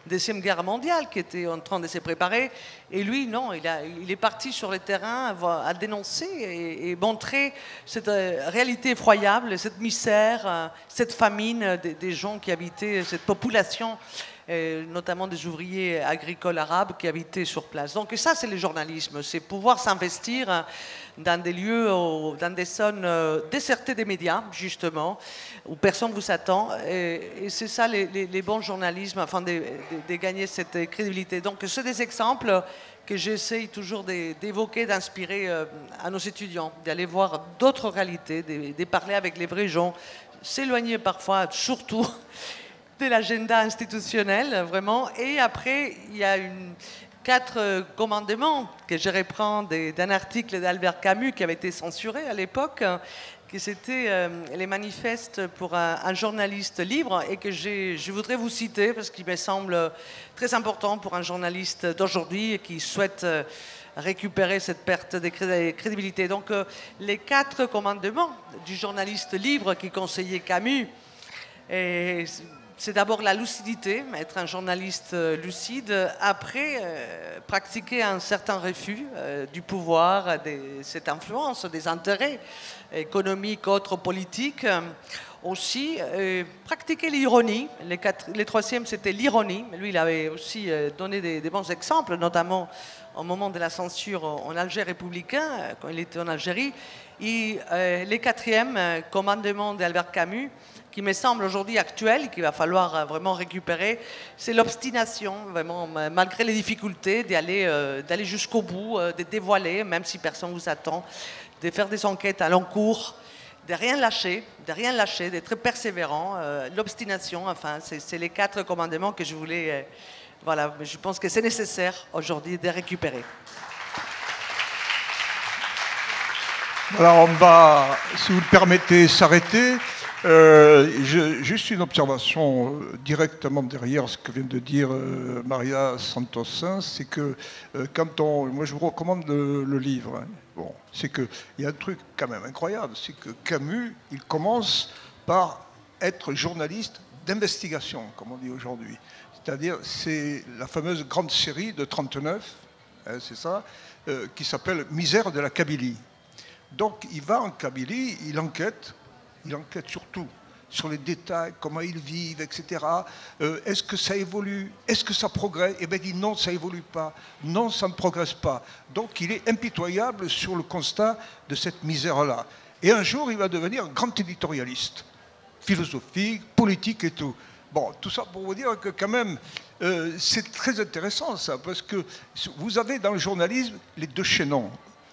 Deuxième Guerre mondiale qui était en train de se préparer. Et lui, non, il est parti sur le terrain à dénoncer et montrer cette réalité effroyable, cette misère, cette famine des gens qui habitaient, cette population, notamment des ouvriers agricoles arabes qui habitaient sur place. Donc ça, c'est le journalisme, c'est pouvoir s'investir dans des lieux, dans des zones désertées des médias, justement, où personne ne vous attend. Et c'est ça les bons journalismes, afin de gagner cette crédibilité. Donc c'est des exemples que j'essaye toujours d'évoquer, d'inspirer à nos étudiants, d'aller voir d'autres réalités, de parler avec les vrais gens, s'éloigner parfois, surtout, de l'agenda institutionnel, vraiment. Et après, il y a 4 commandements que je reprends d'un article d'Albert Camus qui avait été censuré à l'époque, que c'était les manifestes pour un journaliste libre et que je voudrais vous citer parce qu'il me semble très important pour un journaliste d'aujourd'hui qui souhaite récupérer cette perte de crédibilité. Donc, les 4 commandements du journaliste libre qui conseillait Camus, c'est d'abord la lucidité, être un journaliste lucide. Après, pratiquer un certain refus du pouvoir, de cette influence, des intérêts économiques, autres, politiques. Aussi, pratiquer l'ironie. Le 3e, c'était l'ironie. Lui, il avait aussi donné des bons exemples, notamment au moment de la censure en Algérie républicain, quand il était en Algérie. Et le 4e commandement d'Albert Camus, qui me semble aujourd'hui actuel, qu'il va falloir vraiment récupérer, c'est l'obstination, vraiment, malgré les difficultés, d'aller jusqu'au bout, de dévoiler, même si personne ne vous attend, de faire des enquêtes à long cours, de rien lâcher, d'être persévérant. L'obstination, enfin, c'est les 4 commandements que je voulais... voilà, je pense que c'est nécessaire aujourd'hui de récupérer. Alors on va, si vous le permettez, s'arrêter. Juste une observation directement derrière ce que vient de dire Maria Santos, c'est que moi je vous recommande le livre, hein. Bon, c'est qu'il y a un truc quand même incroyable, c'est que Camus, il commence par être journaliste d'investigation, comme on dit aujourd'hui. C'est-à-dire, c'est la fameuse grande série de 39, hein, c'est ça, qui s'appelle Misère de la Kabylie. Donc il va en Kabylie, il enquête sur tout, sur les détails, comment ils vivent, etc. Est-ce que ça évolue? Est-ce que ça progresse? Eh bien, il dit non, ça évolue pas. Non, ça ne progresse pas. Donc, il est impitoyable sur le constat de cette misère-là. Et un jour, il va devenir un grand éditorialiste, philosophique, politique et tout. Bon, tout ça pour vous dire que quand même, c'est très intéressant ça, parce que vous avez dans le journalisme les deux chaînons,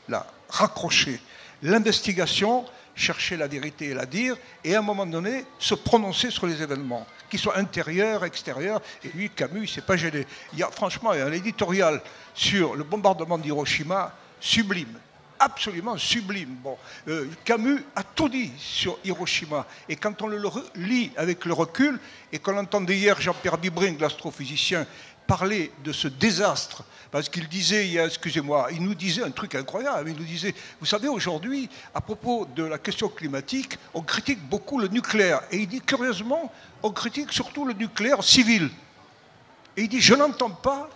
là, raccrochés. L'investigation, chercher la vérité et la dire, et à un moment donné, se prononcer sur les événements, qu'ils soient intérieurs, extérieurs. Et lui, Camus, il ne s'est pas gêné. Franchement, il y a un éditorial sur le bombardement d'Hiroshima sublime, absolument sublime. Bon, Camus a tout dit sur Hiroshima. Et quand on le lit avec le recul, et qu'on entendait hier Jean-Pierre Bibring, l'astrophysicien, parler de ce désastre, parce qu'il disait, excusez-moi, il nous disait un truc incroyable, il nous disait, vous savez, aujourd'hui, à propos de la question climatique, on critique beaucoup le nucléaire. Et il dit, curieusement, on critique surtout le nucléaire civil. Et il dit, je n'entends pas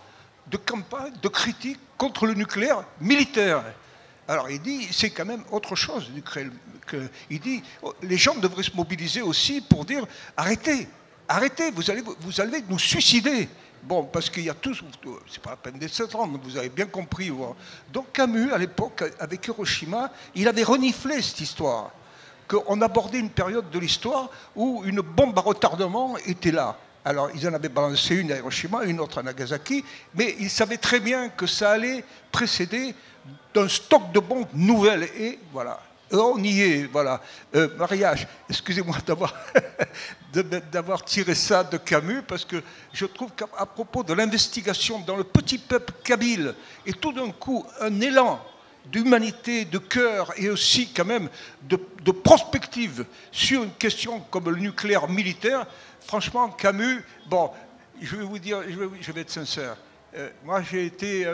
de campagne, de critique contre le nucléaire militaire. Alors il dit, c'est quand même autre chose. Il dit, les gens devraient se mobiliser aussi pour dire, arrêtez, vous allez nous suicider. Bon, parce qu'il y a tous, c'est pas la peine d'être 7 ans, vous avez bien compris. Donc Camus, à l'époque, avec Hiroshima, il avait reniflé cette histoire. Qu'on abordait une période de l'histoire où une bombe à retardement était là. Alors, ils en avaient balancé une à Hiroshima, une autre à Nagasaki, mais ils savaient très bien que ça allait précéder d'un stock de bombes nouvelles. Et voilà. On y est, voilà. Mariage, excusez-moi d'avoir tiré ça de Camus, parce que je trouve qu'à propos de l'investigation dans le petit peuple kabyle, et tout d'un coup, un élan d'humanité, de cœur, et aussi quand même de prospective sur une question comme le nucléaire militaire, franchement, Camus, bon, je vais vous dire, je vais être sincère, moi j'ai été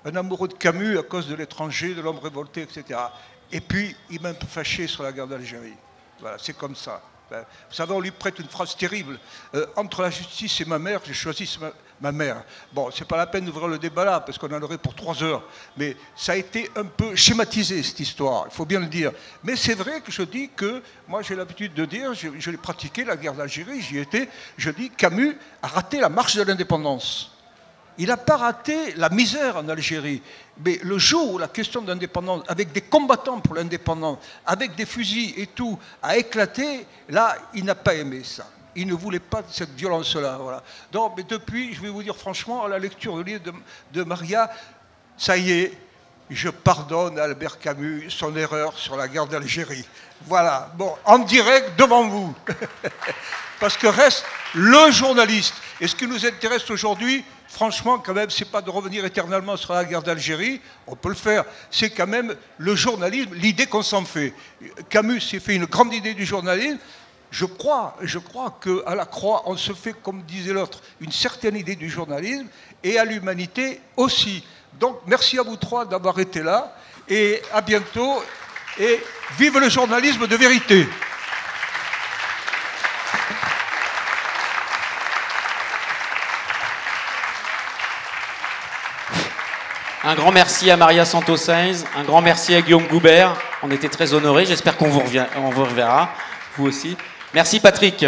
un amoureux de Camus à cause de l'étranger, de l'homme révolté, etc. Et puis, il m'a un peu fâché sur la guerre d'Algérie. Voilà, c'est comme ça. Vous savez, on lui prête une phrase terrible. Entre la justice et ma mère, j'ai choisi ma mère. Bon, c'est pas la peine d'ouvrir le débat là, parce qu'on en aurait pour 3 heures. Mais ça a été un peu schématisé, cette histoire, il faut bien le dire. Mais c'est vrai que je dis que, moi j'ai l'habitude de dire, je l'ai pratiqué, la guerre d'Algérie, j'y étais, je dis, Camus a raté la marche de l'indépendance. Il n'a pas raté la misère en Algérie. Mais le jour où la question d'indépendance, avec des combattants pour l'indépendance, avec des fusils et tout, a éclaté, là, il n'a pas aimé ça. Il ne voulait pas de cette violence-là. Voilà. Donc, mais depuis, je vais vous dire franchement, à la lecture du livre de Maria, ça y est, je pardonne à Albert Camus son erreur sur la guerre d'Algérie. Voilà, bon, en direct devant vous. Parce que reste le journaliste. Et ce qui nous intéresse aujourd'hui, franchement, quand même, c'est pas de revenir éternellement sur la guerre d'Algérie, on peut le faire, c'est quand même le journalisme, l'idée qu'on s'en fait. Camus s'est fait une grande idée du journalisme. Je crois qu'à la Croix, on se fait, comme disait l'autre, une certaine idée du journalisme, et à l'humanité aussi. Donc, merci à vous 3 d'avoir été là, et à bientôt, et vive le journalisme de vérité. Un grand merci à Maria Santos Sainz, un grand merci à Guillaume Goubert. On était très honorés, j'espère qu'on vous reverra, vous aussi. Merci Patrick.